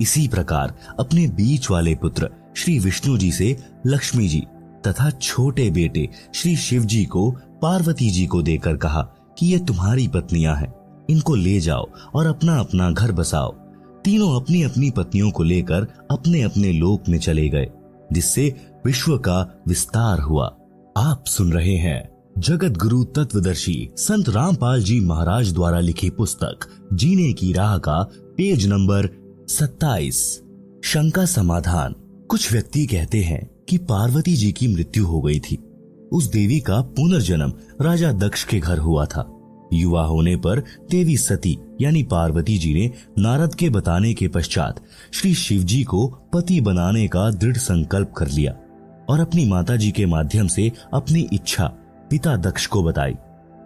इसी प्रकार अपने बीच वाले पुत्र श्री विष्णु जी से लक्ष्मी जी तथा छोटे बेटे श्री शिव जी को पार्वती जी को देकर कहा कि ये तुम्हारी पत्नियां हैं, इनको ले जाओ और अपना अपना घर बसाओ। तीनों अपनी अपनी पत्नियों को लेकर अपने अपने लोक में चले गए, जिससे विश्व का विस्तार हुआ। आप सुन रहे हैं जगत गुरु तत्वदर्शी संत रामपाल जी महाराज द्वारा लिखी पुस्तक जीने की राह का पेज नंबर 27। शंका समाधान। कुछ व्यक्ति कहते हैं कि पार्वती जी की मृत्यु हो गई थी। उस देवी का पुनर्जन्म राजा दक्ष के घर हुआ था। युवा होने पर देवी सती यानी पार्वती जी ने नारद के बताने के पश्चात श्री शिवजी को पति बनाने का दृढ़ संकल्प कर लिया और अपनी माताजी के माध्यम से अपनी इच्छा पिता दक्ष को बताई।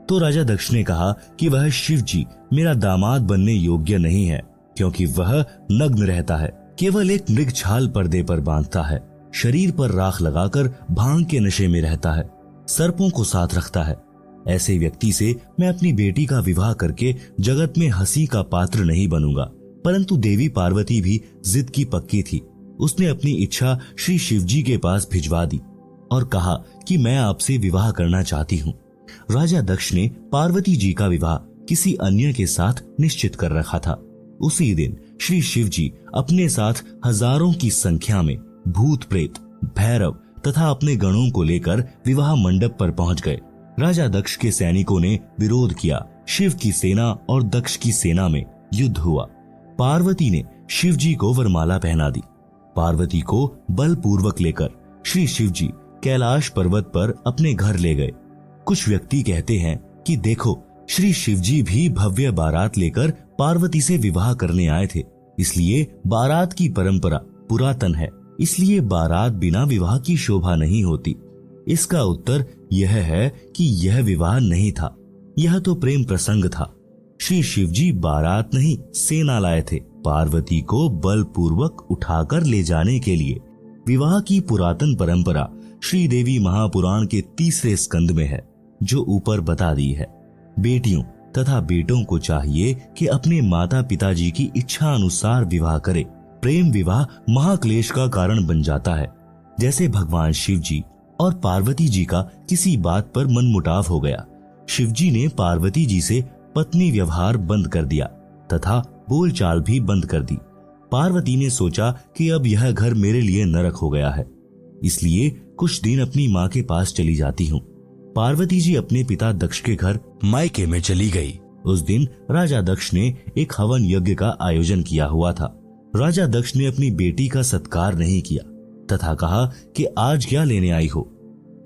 तो राजा दक्ष ने कहा कि वह शिवजी मेरा दामाद बनने योग्य नहीं है, क्योंकि वह नग्न रहता है, केवल एक मृग छाल पर्दे पर बांधता है, शरीर पर राख लगाकर भांग के नशे में रहता है, सर्पों को साथ रखता है। ऐसे व्यक्ति से मैं अपनी बेटी का विवाह करके जगत में हंसी का पात्र नहीं बनूंगा। परंतु देवी पार्वती भी जिद की पक्की थी। उसने अपनी इच्छा श्री शिवजी के पास भिजवा दी और कहा कि मैं आपसे विवाह करना चाहती हूँ। राजा दक्ष ने पार्वती जी का विवाह किसी अन्य के साथ निश्चित कर रखा था। उसी दिन श्री शिवजी अपने साथ हजारों की संख्या में भूत प्रेत, भैरव तथा अपने गणों को लेकर विवाह मंडप पर पहुंच गए। राजा दक्ष के सैनिकों ने विरोध किया। शिव की सेना और दक्ष की सेना में युद्ध हुआ। पार्वती ने शिवजी को वरमाला पहना दी। पार्वती को बलपूर्वक लेकर श्री शिवजी कैलाश पर्वत पर अपने घर ले गए। कुछ व्यक्ति कहते हैं कि देखो, श्री शिवजी भी भव्य बारात लेकर पार्वती से विवाह करने आए थे, इसलिए बारात की परंपरा पुरातन है, इसलिए बारात बिना विवाह की शोभा नहीं होती। इसका उत्तर यह है कि यह विवाह नहीं था, यह तो प्रेम प्रसंग था। श्री शिवजी बारात नहीं सेना लाए थे। पार्वती को बलपूर्वक उठाकर ले जाने के लिए विवाह की पुरातन परंपरा श्रीदेवी महापुराण के 3 स्कंद में है, जो ऊपर बता दी है। बेटियों तथा बेटों को चाहिए कि अपने माता पिताजी की इच्छा अनुसार विवाह करें। प्रेम विवाह महाक्लेश का कारण बन जाता है। जैसे भगवान शिवजी और पार्वती जी का किसी बात पर मनमुटाव हो गया। शिवजी ने पार्वती जी से पत्नी व्यवहार बंद कर दिया तथा बोलचाल भी बंद कर दी। पार्वती ने सोचा कि अब यह घर मेरे लिए नरक हो गया है, इसलिए कुछ दिन अपनी माँ के पास चली जाती हूँ। पार्वती जी अपने पिता दक्ष के घर मायके में चली गई। उस दिन राजा दक्ष ने एक हवन यज्ञ का आयोजन किया हुआ था। राजा दक्ष ने अपनी बेटी का सत्कार नहीं किया तथा कहा कि आज क्या लेने आई हो,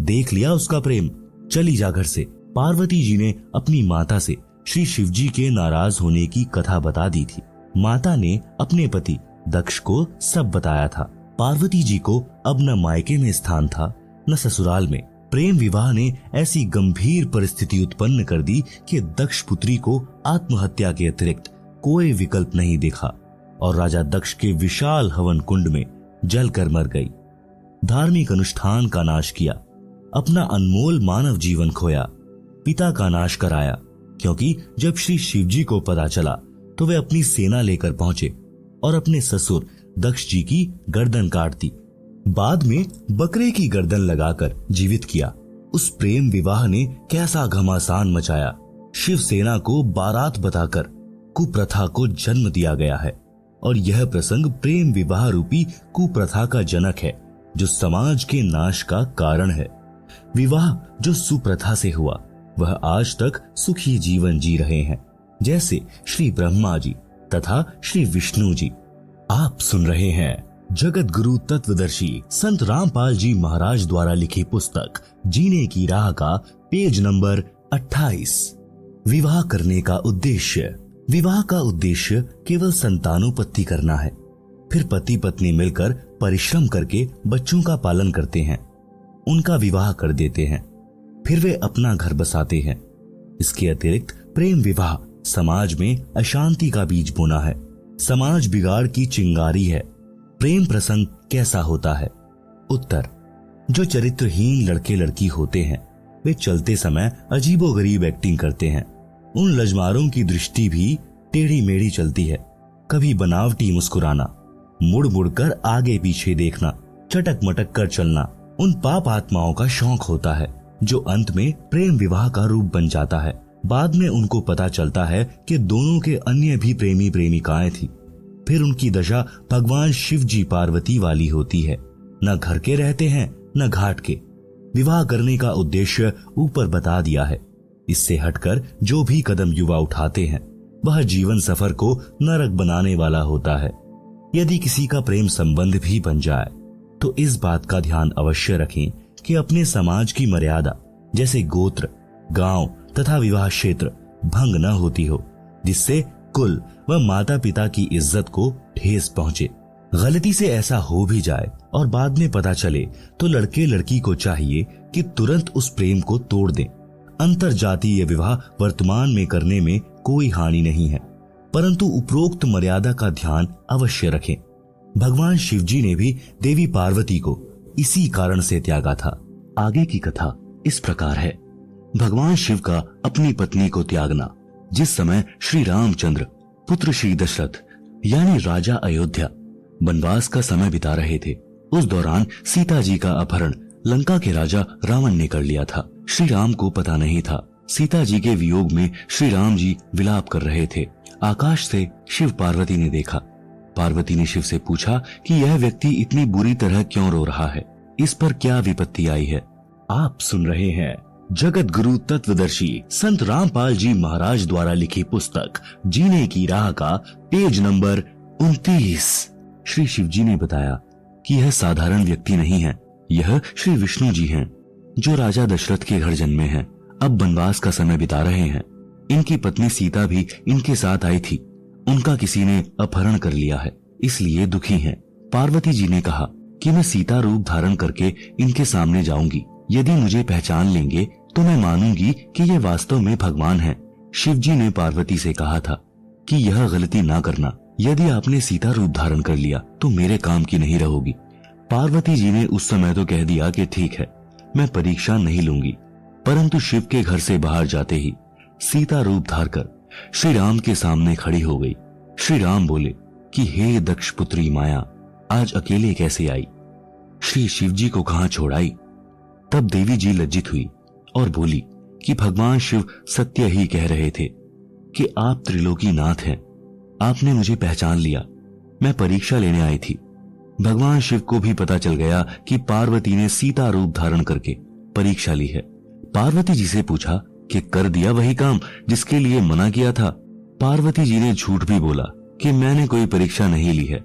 देख लिया उसका प्रेम, चली जा घर से। पार्वती जी ने अपनी माता से श्री शिवजी के नाराज होने की कथा बता दी थी। माता ने अपने पति दक्ष को सब बताया था। पार्वती जी को अब न मायके में स्थान था न ससुराल में। प्रेम विवाह ने ऐसी गंभीर परिस्थिति उत्पन्न कर दी कि दक्ष पुत्री को आत्महत्या के अतिरिक्त कोई विकल्प नहीं देखा और राजा दक्ष के विशाल हवन कुंड में जलकर मर गई। धार्मिक अनुष्ठान का नाश किया, अपना अनमोल मानव जीवन खोया, पिता का नाश कराया, क्योंकि जब श्री शिवजी को पता चला तो वे अपनी सेना लेकर पहुंचे और अपने ससुर दक्ष जी की गर्दन काट दी। बाद में बकरे की गर्दन लगाकर जीवित किया। उस प्रेम विवाह ने कैसा घमासान मचाया। शिव सेना को बारात बताकर कुप्रथा को जन्म दिया गया है और यह प्रसंग प्रेम विवाह रूपी कुप्रथा का जनक है, जो समाज के नाश का कारण है। विवाह जो सुप्रथा से हुआ वह आज तक सुखी जीवन जी रहे हैं, जैसे श्री ब्रह्मा जी तथा श्री विष्णु जी। आप सुन रहे हैं जगत गुरु तत्वदर्शी संत रामपाल जी महाराज द्वारा लिखी पुस्तक जीने की राह का पेज नंबर 28। विवाह करने का उद्देश्य। विवाह का उद्देश्य केवल संतानोत्पत्ति करना है। फिर पति पत्नी मिलकर परिश्रम करके बच्चों का पालन करते हैं, उनका विवाह कर देते हैं, फिर वे अपना घर बसाते हैं। इसके अतिरिक्त प्रेम विवाह समाज में अशांति का बीज बोना है, समाज बिगाड़ की चिंगारी है। प्रेम प्रसंग कैसा होता है? उत्तर, जो चरित्रहीन लड़के लड़की होते हैं वे चलते समय अजीबोगरीब एक्टिंग करते हैं। उन लजमारों की दृष्टि भी टेढ़ी मेढ़ी चलती है। कभी बनावटी मुस्कुराना, मुड़ मुड़ कर आगे पीछे देखना, चटक मटक कर चलना उन पाप आत्माओं का शौक होता है, जो अंत में प्रेम विवाह का रूप बन जाता है। बाद में उनको पता चलता है कि दोनों के अन्य भी प्रेमी प्रेमिकाएं थी। फिर उनकी दशा भगवान शिव जी पार्वती वाली होती है, न घर के रहते हैं न घाट के। विवाह करने का उद्देश्य ऊपर बता दिया है। इससे हटकर जो भी कदम युवा उठाते हैं वह जीवन सफर को नरक बनाने वाला होता है। यदि किसी का प्रेम संबंध भी बन जाए तो इस बात का ध्यान अवश्य रखें कि अपने समाज की मर्यादा जैसे गोत्र, गांव तथा विवाह क्षेत्र भंग न होती हो, जिससे कुल व माता पिता की इज्जत को ठेस पहुंचे। गलती से ऐसा हो भी जाए और बाद में पता चले तो लड़के लड़की को चाहिए कि तुरंत उस प्रेम को तोड़ दें। अंतर जातीय विवाह वर्तमान में करने में कोई हानि नहीं है, परंतु उपरोक्त मर्यादा का ध्यान अवश्य रखें। भगवान शिव जी ने भी देवी पार्वती को इसी कारण से त्यागा था। आगे की कथा इस प्रकार है। भगवान शिव का अपनी पत्नी को त्यागना। जिस समय श्री रामचंद्र पुत्र श्री दशरथ यानी राजा अयोध्या वनवास का समय बिता रहे थे, उस दौरान सीता जी का अपहरण लंका के राजा रावण ने कर लिया था। श्री राम को पता नहीं था। सीता जी के वियोग में श्री राम जी विलाप कर रहे थे। आकाश से शिव पार्वती ने देखा। पार्वती ने शिव से पूछा कि यह व्यक्ति इतनी बुरी तरह क्यों रो रहा है, इस पर क्या विपत्ति आई है। आप सुन रहे हैं जगत गुरु तत्वदर्शी संत रामपाल जी महाराज द्वारा लिखी पुस्तक जीने की राह का पेज नंबर 29। श्री शिव जी ने बताया कि यह साधारण व्यक्ति नहीं है, यह श्री विष्णु जी हैं, जो राजा दशरथ के घर जन्मे हैं, अब वनवास का समय बिता रहे हैं। इनकी पत्नी सीता भी इनके साथ आई थी, उनका किसी ने अपहरण कर लिया है, इसलिए दुखी हैं। पार्वती जी ने कहा कि मैं सीता रूप धारण करके इनके सामने जाऊंगी, यदि मुझे पहचान लेंगे तो मैं मानूंगी कि ये वास्तव में भगवान हैं। शिव जी ने पार्वती से कहा था कि यह गलती ना करना, यदि आपने सीता रूप धारण कर लिया तो मेरे काम की नहीं रहोगी। पार्वती जी ने उस समय तो कह दिया कि ठीक है, मैं परीक्षा नहीं लूंगी, परंतु शिव के घर से बाहर जाते ही सीता रूप धार कर श्री राम के सामने खड़ी हो गई। श्री राम बोले कि हे दक्ष पुत्री माया, आज अकेले कैसे आई, श्री शिव जी को कहां छोड़ आई। तब देवी जी लज्जित हुई और बोली कि भगवान शिव सत्य ही कह रहे थे कि आप त्रिलोकी नाथ हैं, आपने मुझे पहचान लिया, मैं परीक्षा लेने आई थी। भगवान शिव को भी पता चल गया कि पार्वती ने सीता रूप धारण करके परीक्षा ली है। पार्वती जी से पूछा कि कर दिया वही काम जिसके लिए मना किया था। पार्वती जी ने झूठ भी बोला कि मैंने कोई परीक्षा नहीं ली है,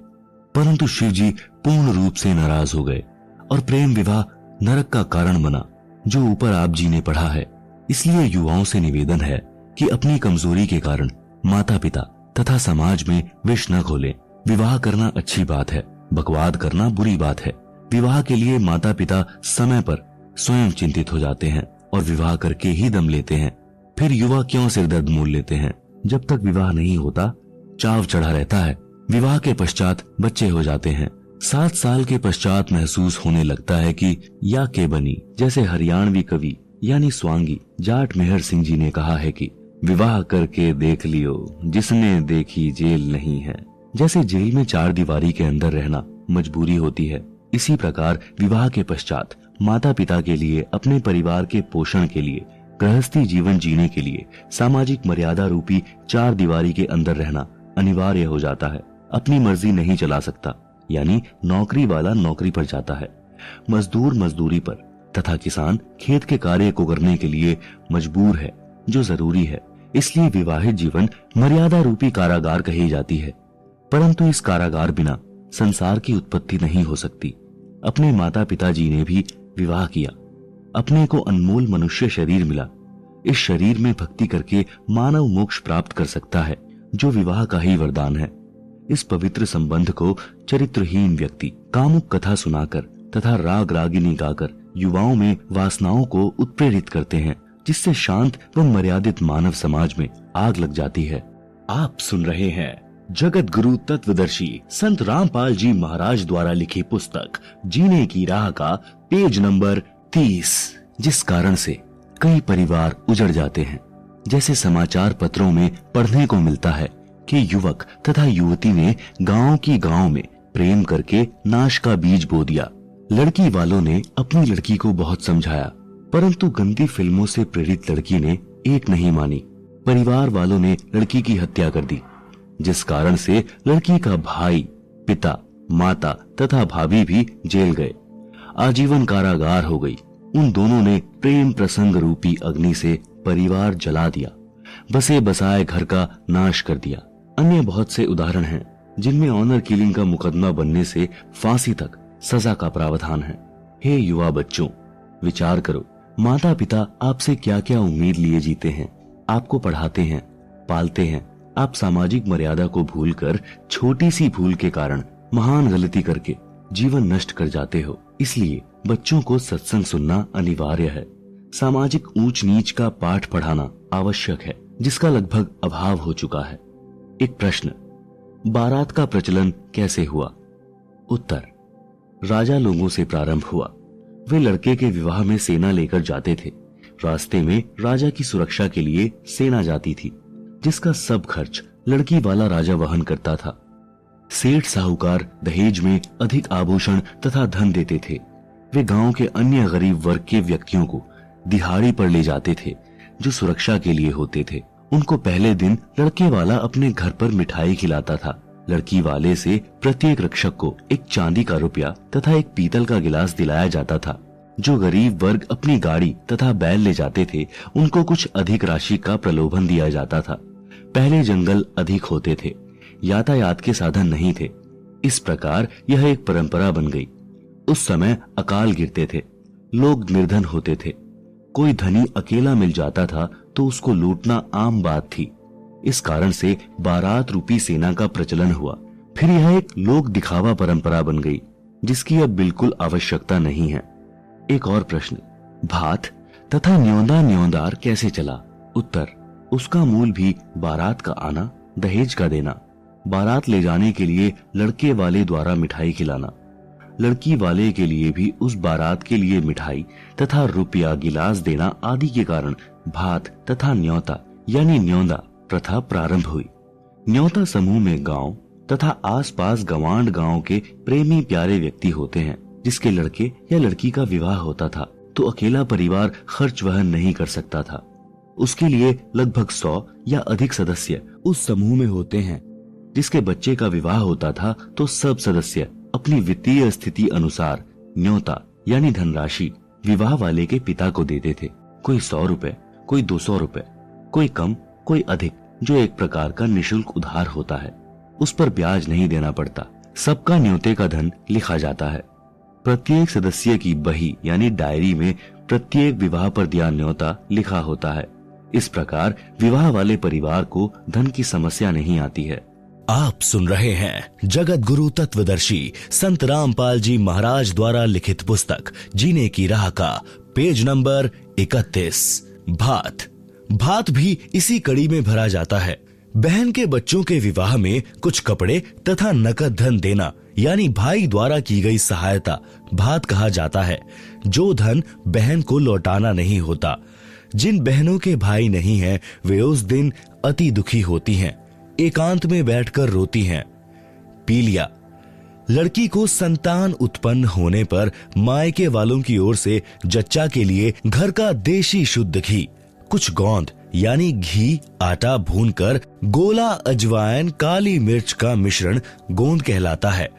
परंतु शिव जी पूर्ण रूप से नाराज हो गए और प्रेम विवाह नरक का कारण बना, जो ऊपर आप जी ने पढ़ा है। इसलिए युवाओं से निवेदन है कि अपनी कमजोरी के कारण माता पिता तथा समाज में विष न घोलें। विवाह करना अच्छी बात है, बकवाद करना बुरी बात है। विवाह के लिए माता पिता समय पर स्वयं चिंतित हो जाते हैं और विवाह करके ही दम लेते हैं। फिर युवा क्यों सिरदर्द मोल लेते हैं। जब तक विवाह नहीं होता चाव चढ़ा रहता है, विवाह के पश्चात बच्चे हो जाते हैं। 7 साल के पश्चात महसूस होने लगता है कि या के बनी। जैसे हरियाणवी कवि यानी स्वांगी जाट मेहर सिंह जी ने कहा है कि विवाह करके देख लियो, जिसने देखी जेल नहीं है। जैसे जेल में 4 दीवारी के अंदर रहना मजबूरी होती है, इसी प्रकार विवाह के पश्चात माता पिता के लिए, अपने परिवार के पोषण के लिए, गृहस्थी जीवन जीने के लिए सामाजिक मर्यादा रूपी 4 दीवारी के अंदर रहना अनिवार्य हो जाता है। अपनी मर्जी नहीं चला सकता, यानी नौकरी वाला नौकरी पर जाता है, मजदूर मजदूरी पर, तथा किसान खेत के कार्य को करने के लिए मजबूर है, जो जरूरी है। इसलिए विवाहित जीवन मर्यादा रूपी कारागार कही जाती है। परंतु इस कारागार बिना संसार की उत्पत्ति नहीं हो सकती। अपने माता पिता जी ने भी विवाह किया, अपने को अनमोल मनुष्य शरीर मिला। इस शरीर में भक्ति करके मानव मोक्ष प्राप्त कर सकता है, जो विवाह का ही वरदान है। इस पवित्र संबंध को चरित्रहीन व्यक्ति कामुक कथा सुनाकर तथा राग रागिनी गाकर युवाओं में वासनाओं को उत्प्रेरित करते हैं, जिससे शांत व मर्यादित मानव समाज में आग लग जाती है। आप सुन रहे हैं जगत गुरु तत्वदर्शी संत रामपाल जी महाराज द्वारा लिखी पुस्तक जीने की राह का पेज नंबर 30, जिस कारण से कई परिवार उजड़ जाते हैं। जैसे समाचार पत्रों में पढ़ने को मिलता है कि युवक तथा युवती ने गांव की गांव में प्रेम करके नाश का बीज बो दिया। लड़की वालों ने अपनी लड़की को बहुत समझाया, परंतु गंदी फिल्मों से प्रेरित लड़की ने एक नहीं मानी। परिवार वालों ने लड़की की हत्या कर दी, जिस कारण से लड़की का भाई, पिता, माता तथा भाभी भी जेल गए। आजीवन कारागार हो गई। उन दोनों ने प्रेम प्रसंग रूपी अग्नि से परिवार जला दिया, बसे बसाए घर का नाश कर दिया। अन्य बहुत से उदाहरण हैं जिनमें ऑनर किलिंग का मुकदमा बनने से फांसी तक सजा का प्रावधान है। हे युवा बच्चों, विचार करो, माता पिता आपसे क्या क्या उम्मीद लिए जीते हैं। आपको पढ़ाते हैं, पालते हैं, आप सामाजिक मर्यादा को भूलकर छोटी सी भूल के कारण महान गलती करके जीवन नष्ट कर जाते हो। इसलिए बच्चों को सत्संग सुनना अनिवार्य है। सामाजिक ऊंच नीच का पाठ पढ़ाना आवश्यक है, जिसका लगभग अभाव हो चुका है। एक प्रश्न, बारात का प्रचलन कैसे हुआ? उत्तर, राजा लोगों से प्रारंभ हुआ। वे लड़के के विवाह में सेना लेकर जाते थे। रास्ते में राजा की सुरक्षा के लिए सेना जाती थी, जिसका सब खर्च लड़की वाला राजा वहन करता था। सेठ साहूकार दहेज में अधिक आभूषण तथा धन देते थे। वे गांव के अन्य गरीब वर्ग के व्यक्तियों को दिहाड़ी पर ले जाते थे, जो सुरक्षा के लिए होते थे। उनको पहले दिन लड़के वाला अपने घर पर मिठाई खिलाता था। लड़की वाले से प्रत्येक रक्षक को एक चांदी का रुपया तथा एक पीतल का गिलास दिलाया जाता था। जो गरीब वर्ग अपनी गाड़ी तथा बैल ले जाते थे, उनको कुछ अधिक राशि का प्रलोभन दिया जाता था। पहले जंगल अधिक होते थे, यातायात के साधन नहीं थे। इस प्रकार यह एक परंपरा बन गई। उस समय अकाल गिरते थे, लोग निर्धन होते थे। कोई धनी अकेला मिल जाता था तो उसको लूटना आम बात थी। इस कारण से बारात रूपी सेना का प्रचलन हुआ। फिर यह एक लोक दिखावा परंपरा बन गई, जिसकी अब बिल्कुल आवश्यकता नहीं है। एक और प्रश्न, भात तथा न्योंदा न्योंदार कैसे चला? उत्तर, उसका मूल भी बारात का आना, दहेज का देना, बारात ले जाने के लिए लड़के वाले द्वारा मिठाई खिलाना, लड़की वाले के लिए भी उस बारात के लिए मिठाई तथा रुपया गिलास देना आदि के कारण भात तथा न्योता यानी न्योंदा प्रथा प्रारंभ हुई। न्योता समूह में गांव तथा आसपास गवांड गांव के प्रेमी प्यारे व्यक्ति होते हैं, जिसके लड़के या लड़की का विवाह होता था तो अकेला परिवार खर्च वहन नहीं कर सकता था। उसके लिए लगभग 100 या अधिक सदस्य उस समूह में होते हैं। जिसके बच्चे का विवाह होता था तो सब सदस्य अपनी वित्तीय स्थिति अनुसार न्योता यानी धनराशि विवाह वाले के पिता को देते थे। कोई 100 रुपए, कोई 200 रुपए, कोई कम, कोई अधिक, जो एक प्रकार का निशुल्क उधार होता है। उस पर ब्याज नहीं देना पड़ता। सबका न्योते का धन लिखा जाता है। प्रत्येक सदस्य की बही यानी डायरी में प्रत्येक विवाह पर दिया न्योता लिखा होता है। इस प्रकार विवाह वाले परिवार को धन की समस्या नहीं आती है। आप सुन रहे हैं जगत गुरु तत्वदर्शी संत रामपाल जी महाराज द्वारा लिखित पुस्तक जीने की राह का पेज नंबर 31। भात। भात भी इसी कड़ी में भरा जाता है। बहन के बच्चों के विवाह में कुछ कपड़े तथा नकद धन देना यानी भाई द्वारा की गई सहायता भात कहा जाता है। जो धन बहन को लौटाना नहीं होता। जिन बहनों के भाई नहीं हैं, वे उस दिन अति दुखी होती हैं, एकांत में बैठकर रोती हैं। पीलिया। लड़की को संतान उत्पन्न होने पर मायके वालों की ओर से जच्चा के लिए घर का देशी शुद्ध घी, कुछ गोंद यानी घी, आटा भूनकर गोला, अजवाइन, काली मिर्च का मिश्रण गोंद कहलाता है।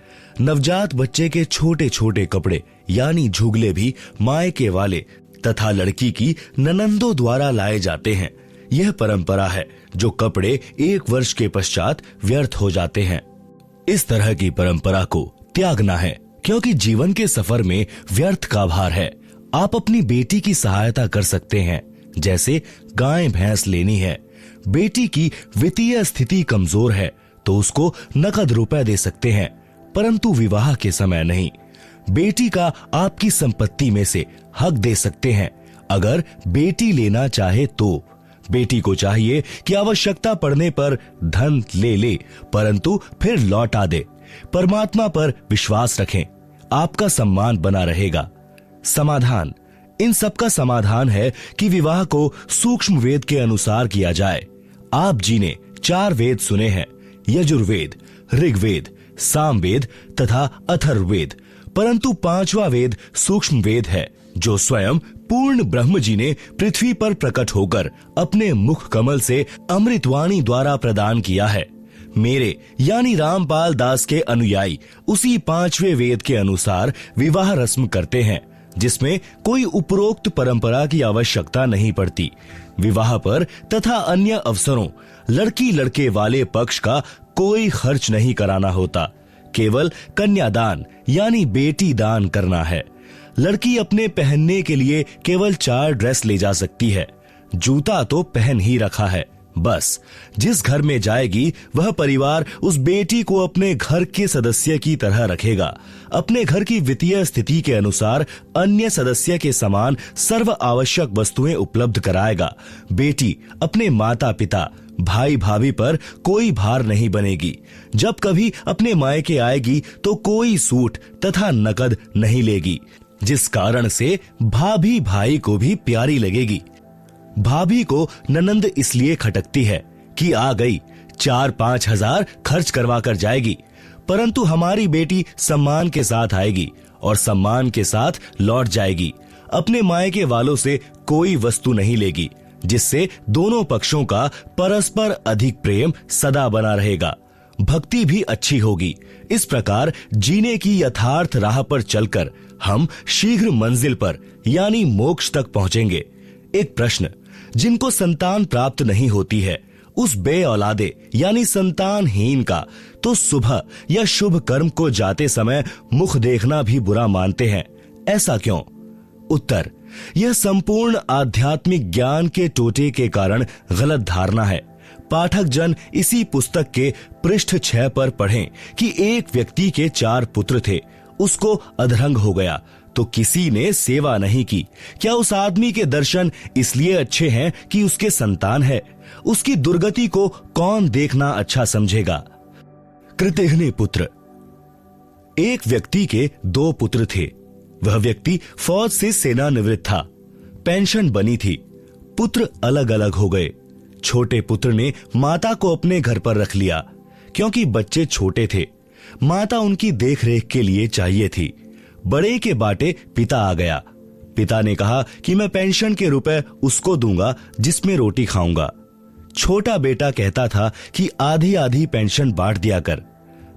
नवजात बच्चे के छोटे छोटे कपड़े यानी झुगले भी मायके वाले तथा लड़की की ननंदों द्वारा लाए जाते हैं। यह परंपरा है जो कपड़े 1 वर्ष के पश्चात व्यर्थ हो जाते हैं। इस तरह की परंपरा को त्यागना है, क्योंकि जीवन के सफर में व्यर्थ का भार है। आप अपनी बेटी की सहायता कर सकते हैं, जैसे गाय भैंस लेनी है। बेटी की वित्तीय स्थिति कमजोर है तो उसको नकद रुपए दे सकते हैं, परंतु विवाह के समय नहीं। बेटी का आपकी संपत्ति में से हक दे सकते हैं अगर बेटी लेना चाहे तो। बेटी को चाहिए कि आवश्यकता पड़ने पर धन ले, परंतु फिर लौटा दे। परमात्मा पर विश्वास रखें, आपका सम्मान बना रहेगा। समाधान। इन सब का समाधान है कि विवाह को सूक्ष्म वेद के अनुसार किया जाए। आप जी ने 4 वेद सुने हैं, यजुर्वेद, ऋग्वेद, सामवेद तथा अथर्ववेद, परंतु 5वां वेद सूक्ष्म वेद है, जो स्वयं पूर्ण ब्रह्म जी ने पृथ्वी पर प्रकट होकर अपने मुख कमल से अमृतवाणी द्वारा प्रदान किया है। मेरे यानी रामपाल दास के अनुयायी उसी 5वें वेद के अनुसार विवाह रस्म करते हैं, जिसमें कोई उपरोक्त परंपरा की आवश्यकता नहीं पड़ती। विवाह पर तथा अन्य अवसरों लड़की लड़के वाले पक्ष का कोई खर्च नहीं कराना होता, केवल कन्यादान यानी बेटी दान करना है। लड़की अपने पहनने के लिए केवल 4 ड्रेस ले जा सकती है। जूता तो पहन ही रखा है। बस जिस घर में जाएगी वह परिवार उस बेटी को अपने घर के सदस्य की तरह रखेगा, अपने घर की वित्तीय स्थिति के अनुसार अन्य सदस्य के समान सर्व आवश्यक वस्तुएं उपलब्ध कराएगा। बेटी अपने माता पिता भाई भाभी पर कोई भार नहीं बनेगी। जब कभी अपने मायके आएगी तो कोई सूट तथा नकद नहीं लेगी, जिस कारण से भाभी भाई को भी प्यारी लगेगी। भाभी को ननंद इसलिए खटकती है कि आ गई, 4-5 हजार खर्च करवा कर जाएगी, परंतु हमारी बेटी सम्मान के साथ आएगी और सम्मान के साथ लौट जाएगी। अपने मायके वालों से कोई वस्तु नहीं लेगी, जिससे दोनों पक्षों का परस्पर अधिक प्रेम सदा बना रहेगा। भक्ति भी अच्छी होगी। इस प्रकार जीने की यथार्थ राह पर चलकर हम शीघ्र मंजिल पर यानी मोक्ष तक पहुंचेंगे। एक प्रश्न, जिनको संतान प्राप्त नहीं होती है उस बे औलादे यानी संतानहीन का तो सुबह या शुभ कर्म को जाते समय मुख देखना भी बुरा मानते हैं, ऐसा क्यों? उत्तर, यह संपूर्ण आध्यात्मिक ज्ञान के टोटे के कारण गलत धारणा है। पाठक जन इसी पुस्तक के पृष्ठ 6 पर पढ़ें कि एक व्यक्ति के 4 पुत्र थे, उसको अधरंग हो गया तो किसी ने सेवा नहीं की। क्या उस आदमी के दर्शन इसलिए अच्छे हैं कि उसके संतान है? उसकी दुर्गति को कौन देखना अच्छा समझेगा? कृतघ्न पुत्र। एक व्यक्ति के 2 पुत्र थे। वह व्यक्ति फौज से सेवानिवृत्त था। पेंशन बनी थी। पुत्र अलग अलग हो गए। छोटे पुत्र ने माता को अपने घर पर रख लिया, क्योंकि बच्चे छोटे थे। माता उनकी देखरेख के लिए चाहिए थी। बड़े के बाटे पिता आ गया। पिता ने कहा कि मैं पेंशन के रुपए उसको दूंगा जिसमें रोटी खाऊंगा। छोटा बेटा कहता था कि आधी आधी पेंशन बांट दिया कर।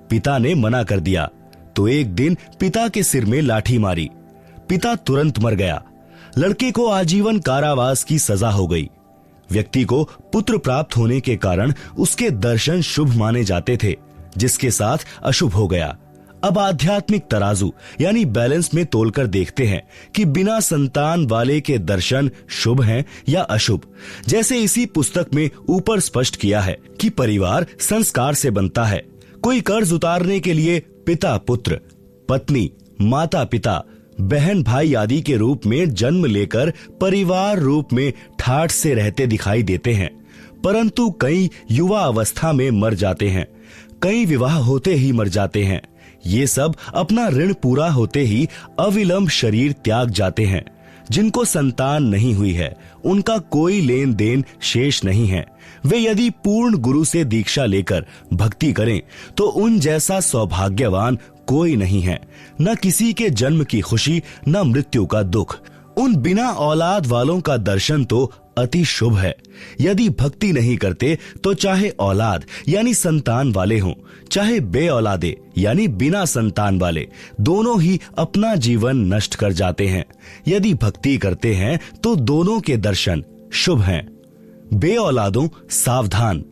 पिता ने मना कर दिया तो एक दिन पिता के सिर में लाठी मारी। पिता तुरंत मर गया। लड़के को आजीवन कारावास की सजा हो गई। व्यक्ति को पुत्र प्राप्त होने के कारण उसके दर्शन शुभ माने जाते थे, जिसके साथ अशुभ हो गया। अब आध्यात्मिक तराजू यानी बैलेंस में तोलकर देखते हैं कि बिना संतान वाले के दर्शन शुभ हैं या अशुभ। जैसे इसी पुस्तक में ऊपर स्पष्ट किया है कि परिवार संस्कार से बनता है। कोई कर्ज उतारने के लिए पिता पुत्र, पत्नी, माता पिता, बहन भाई आदि के रूप में जन्म लेकर परिवार रूप में ठाठ से रहते दिखाई देते हैं, परंतु कई युवा अवस्था में मर जाते हैं, कई विवाह होते ही मर जाते हैं। ये सब अपना ऋण पूरा होते ही अविलंब शरीर त्याग जाते हैं। जिनको संतान नहीं हुई है उनका कोई लेन देन शेष नहीं है। वे यदि पूर्ण गुरु से दीक्षा लेकर भक्ति करें तो उन जैसा सौभाग्यवान कोई नहीं है। न किसी के जन्म की खुशी, न मृत्यु का दुख। उन बिना औलाद वालों का दर्शन तो अति शुभ है। यदि भक्ति नहीं करते तो चाहे औलाद यानी संतान वाले हों, चाहे बे औलादे यानी बिना संतान वाले, दोनों ही अपना जीवन नष्ट कर जाते हैं। यदि भक्ति करते हैं तो दोनों के दर्शन शुभ हैं। बे औलादों सावधान।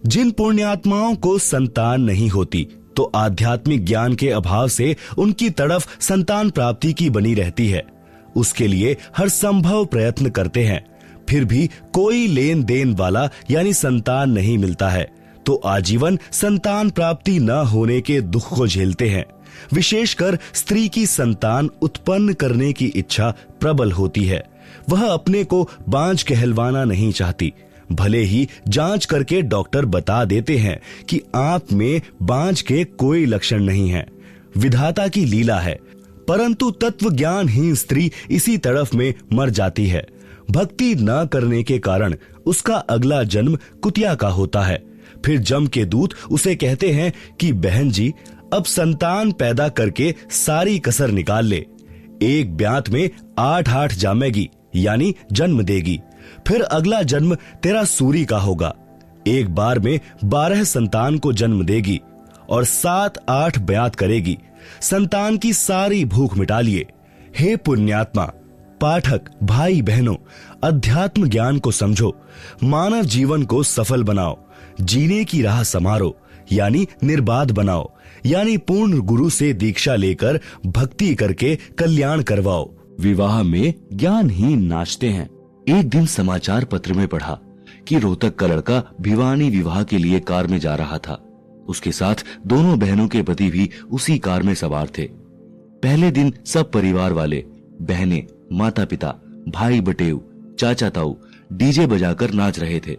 जिन पुण्यात्माओं को संतान नहीं होती तो आध्यात्मिक ज्ञान के अभाव से उनकी तड़फ संतान प्राप्ति की बनी रहती है। उसके लिए हर संभव प्रयत्न करते हैं, फिर भी कोई लेन देन वाला यानी संतान नहीं मिलता है तो आजीवन संतान प्राप्ति न होने के दुख को झेलते हैं। विशेषकर स्त्री की संतान उत्पन्न करने की इच्छा प्रबल होती है। वह अपने को बांझ कहलवाना नहीं चाहती। भले ही जांच करके डॉक्टर बता देते हैं कि आप में बांझ के कोई लक्षण नहीं है, विधाता की लीला है, परंतु तत्व ज्ञानहीन स्त्री इसी तड़फ में मर जाती है। भक्ति न करने के कारण उसका अगला जन्म कुतिया का होता है। फिर जम के दूत उसे कहते हैं कि बहन जी, अब संतान पैदा करके सारी कसर निकाल ले। एक ब्यात में 8 जामेगी यानी जन्म देगी। फिर अगला जन्म तेरा सूरी का होगा। एक बार में 12 संतान को जन्म देगी और 7-8 ब्यात करेगी। संतान की सारी भूख मिटा लिए। हे पुण्यात्मा, पाठक भाई बहनों, अध्यात्म ज्ञान को समझो, मानव जीवन को सफल बनाओ, जीने की राह समारो यानी निर्बाध बनाओ, यानी पूर्ण गुरु से दीक्षा लेकर भक्ति करके कल्याण करवाओ। विवाह में ज्ञानहीन नाचते हैं, एक दिन समाचार पत्र में पढ़ा कि रोहतक का लड़का भिवानी विवाह के लिए कार में जा रहा था। उसके साथ दोनों बहनों के पति भी उसी कार में सवार थे। पहले दिन सब परिवार वाले, बहनें, माता पिता, भाई बटेऊ, चाचा ताऊ डीजे बजाकर नाच रहे थे।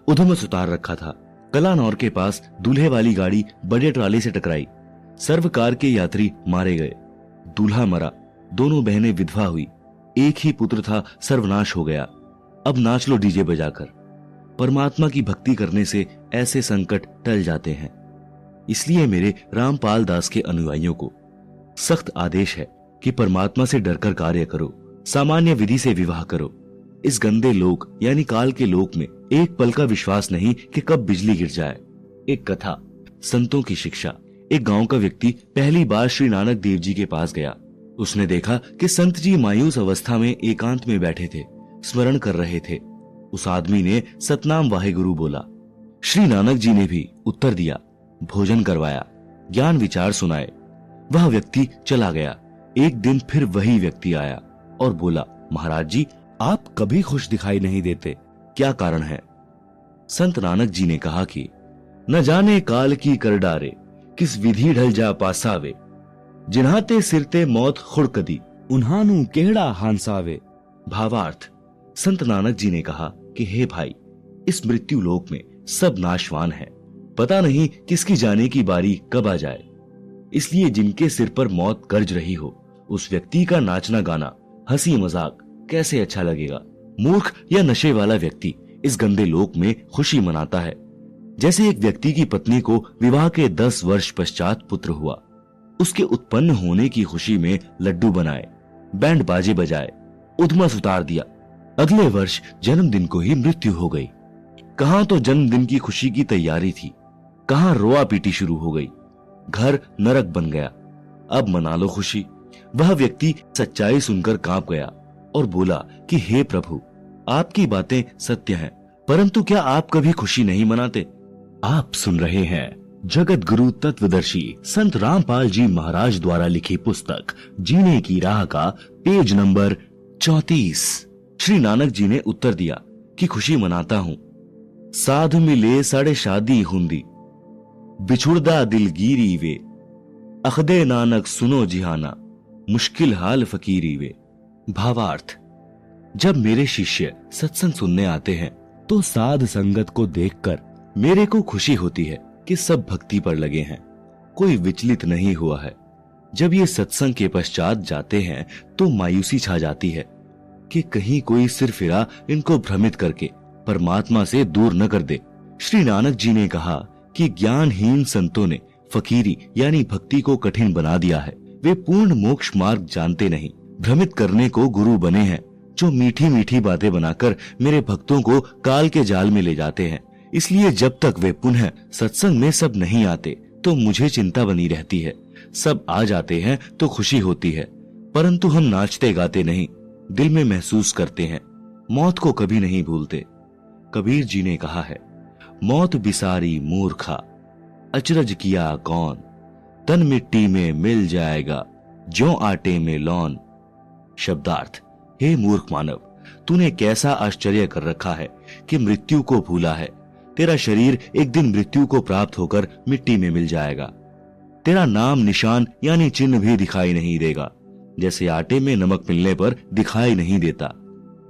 उधमस उतार रखा था। कलानौर के पास दूल्हे वाली गाड़ी बड़े ट्राले से टकराई। सर्व कार के यात्री मारे गए। दूल्हा मरा, दोनों बहनें विधवा हुई। एक ही पुत्र था, सर्वनाश हो गया। अब नाच लो डीजे बजाकर। परमात्मा की भक्ति करने से ऐसे संकट टल जाते हैं। इसलिए मेरे रामपाल दास के अनुयायियों को सख्त आदेश है कि परमात्मा से डरकर कार्य करो, सामान्य विधि से विवाह करो। इस गंदे लोक यानी काल के लोक में एक पल का विश्वास नहीं कि कब बिजली गिर जाए। एक कथा, संतों की शिक्षा। एक गांव का व्यक्ति पहली बार श्री नानक देव जी के पास गया। उसने देखा कि संत जी मायूस अवस्था में एकांत में बैठे थे, स्मरण कर रहे थे। उस आदमी ने सतनाम वाहेगुरु बोला। श्री नानक जी ने भी उत्तर दिया, भोजन करवाया, ज्ञान विचार सुनाए। वह व्यक्ति चला गया। एक दिन फिर वही व्यक्ति आया और बोला, महाराज जी आप कभी खुश दिखाई नहीं देते, क्या कारण है? संत नानक जी ने कहा कि न जाने काल की कर डारे, किस विधि ढल जा पासावे, जिन्हाते सिरते मौत खुड़कदी, उन्हानु केहड़ा हांसावे। भावार्थ, संत नानक जी ने कहा कि हे भाई, इस मृत्यु लोक में सब नाशवान है, पता नहीं किसकी जाने की बारी कब आ जाए। इसलिए जिनके सिर पर मौत गरज रही हो, उस व्यक्ति का नाचना गाना, हंसी मजाक कैसे अच्छा लगेगा? मूर्ख या नशे वाला व्यक्ति इस गंदे लोक में खुशी मनाता है। जैसे एक व्यक्ति की पत्नी को विवाह के 10 वर्ष पश्चात पुत्र हुआ, उसके उत्पन्न होने की खुशी में लड्डू बनाए, बैंड बाजे बजाए, उधमस उतार दिया। अगले वर्ष जन्मदिन को ही मृत्यु हो गई। कहां तो जन्मदिन की खुशी की तैयारी थी, कहां रोआ पीटी शुरू हो गई। घर नरक बन गया। अब मना लो खुशी। वह व्यक्ति सच्चाई सुनकर कांप गया और बोला कि हे प्रभु, आपकी बातें सत्य हैं, परंतु क्या आप कभी खुशी नहीं मनाते? आप सुन रहे हैं जगत गुरु तत्वदर्शी संत रामपाल जी महाराज द्वारा लिखी पुस्तक जीने की राह का पेज नंबर 34। श्री नानक जी ने उत्तर दिया कि खुशी मनाता हूं। साधु मिले साढ़े शादी हुंदी, बिछुड़दा दिलगीरी वे, अखदे नानक सुनो जिहाना, मुश्किल हाल फकीरी वे। भावार्थ, जब मेरे शिष्य सत्संग सुनने आते हैं तो साध संगत को देखकर मेरे को खुशी होती है कि सब भक्ति पर लगे हैं, कोई विचलित नहीं हुआ है। जब ये सत्संग के पश्चात जाते हैं तो मायूसी छा जाती है कि कहीं कोई सिर फिरा इनको भ्रमित करके परमात्मा से दूर न कर दे। श्री नानक जी ने कहा कि ज्ञानहीन संतों ने फकीरी यानी भक्ति को कठिन बना दिया है। वे पूर्ण मोक्ष मार्ग जानते नहीं, भ्रमित करने को गुरु बने हैं, जो मीठी मीठी बातें बनाकर मेरे भक्तों को काल के जाल में ले जाते हैं। इसलिए जब तक वे पुनः सत्संग में सब नहीं आते तो मुझे चिंता बनी रहती है। सब आ जाते हैं तो खुशी होती है, परंतु हम नाचते गाते नहीं, दिल में महसूस करते हैं, मौत को कभी नहीं भूलते। कबीर जी ने कहा है, मौत बिसारी मूर्खा, अचरज किया कौन, तन मिट्टी में मिल जाएगा, ज्यों आटे में लौन। शब्दार्थ, हे मूर्ख मानव, तूने कैसा आश्चर्य कर रखा है कि मृत्यु को भूला है। तेरा शरीर एक दिन मृत्यु को प्राप्त होकर मिट्टी में मिल जाएगा। तेरा नाम निशान यानी चिन्ह भी दिखाई नहीं देगा, जैसे आटे में नमक मिलने पर दिखाई नहीं देता।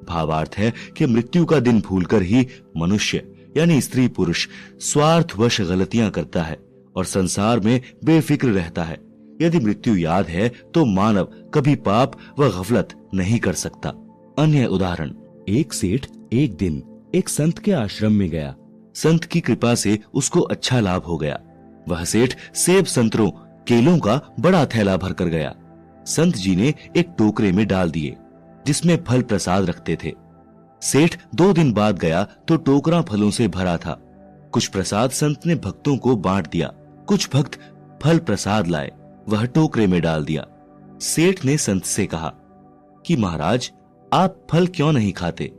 भावार्थ है कि मृत्यु का दिन भूलकर ही मनुष्य यानी स्त्री पुरुष स्वार्थवश गलतियां करता है और संसार में बेफिक्र रहता है। यदि मृत्यु याद है तो मानव कभी पाप व गफलत नहीं कर सकता। अन्य उदाहरण, एक सेठ एक दिन एक संत के आश्रम में गया। संत की कृपा से उसको अच्छा लाभ हो गया। वह सेठ सेब, संतरों, केलों का बड़ा थैला भर कर गया। संत जी ने एक टोकरे में डाल दिए जिसमें फल प्रसाद रखते थे। सेठ 2 दिन बाद गया तो टोकरा फलों से भरा था। कुछ प्रसाद संत ने भक्तों को बांट दिया, कुछ भक्त फल प्रसाद लाए, वह टोकरे में डाल दिया। सेठ ने संत से कहा कि महाराज, आप फल क्यों नहीं खाते?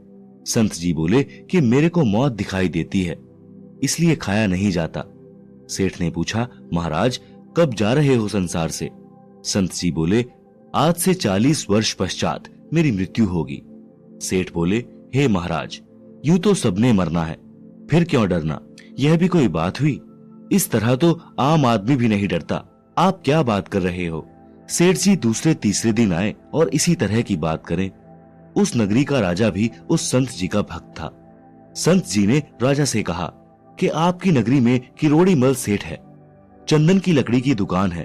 संत जी बोले कि मेरे को मौत दिखाई देती है, इसलिए खाया नहीं जाता। सेठ ने पूछा, महाराज कब जा रहे हो संसार से? संत जी बोले, आज से 40 वर्ष पश्चात मेरी मृत्यु होगी। सेठ बोले, हे महाराज, यूं तो सबने मरना है, फिर क्यों डरना? यह भी कोई बात हुई? इस तरह तो आम आदमी भी नहीं डरता। आप क्या बात कर रहे हो? सेठ जी दूसरे तीसरे दिन आए और इसी तरह की बात करें। उस नगरी का राजा भी उस संत जी का भक्त था। संत जी ने राजा से कहा कि आपकी नगरी में किरोड़ी मल सेठ है, चंदन की लकड़ी की दुकान है,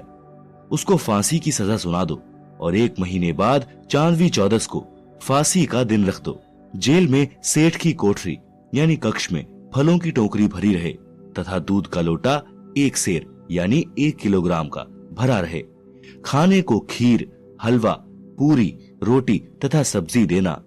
उसको फांसी की सजा सुना दो और 1 महीने बाद चांदवी 14 को फांसी का दिन रख दो। जेल में सेठ की कोठरी यानी कक्ष में फलों की टोकरी भरी रहे तथा दूध का लोटा 1 सेर यानी 1 किलोग्राम का भरा रहे। खाने को खीर, हलवा, पूरी, रोटी तथा सब्जी देना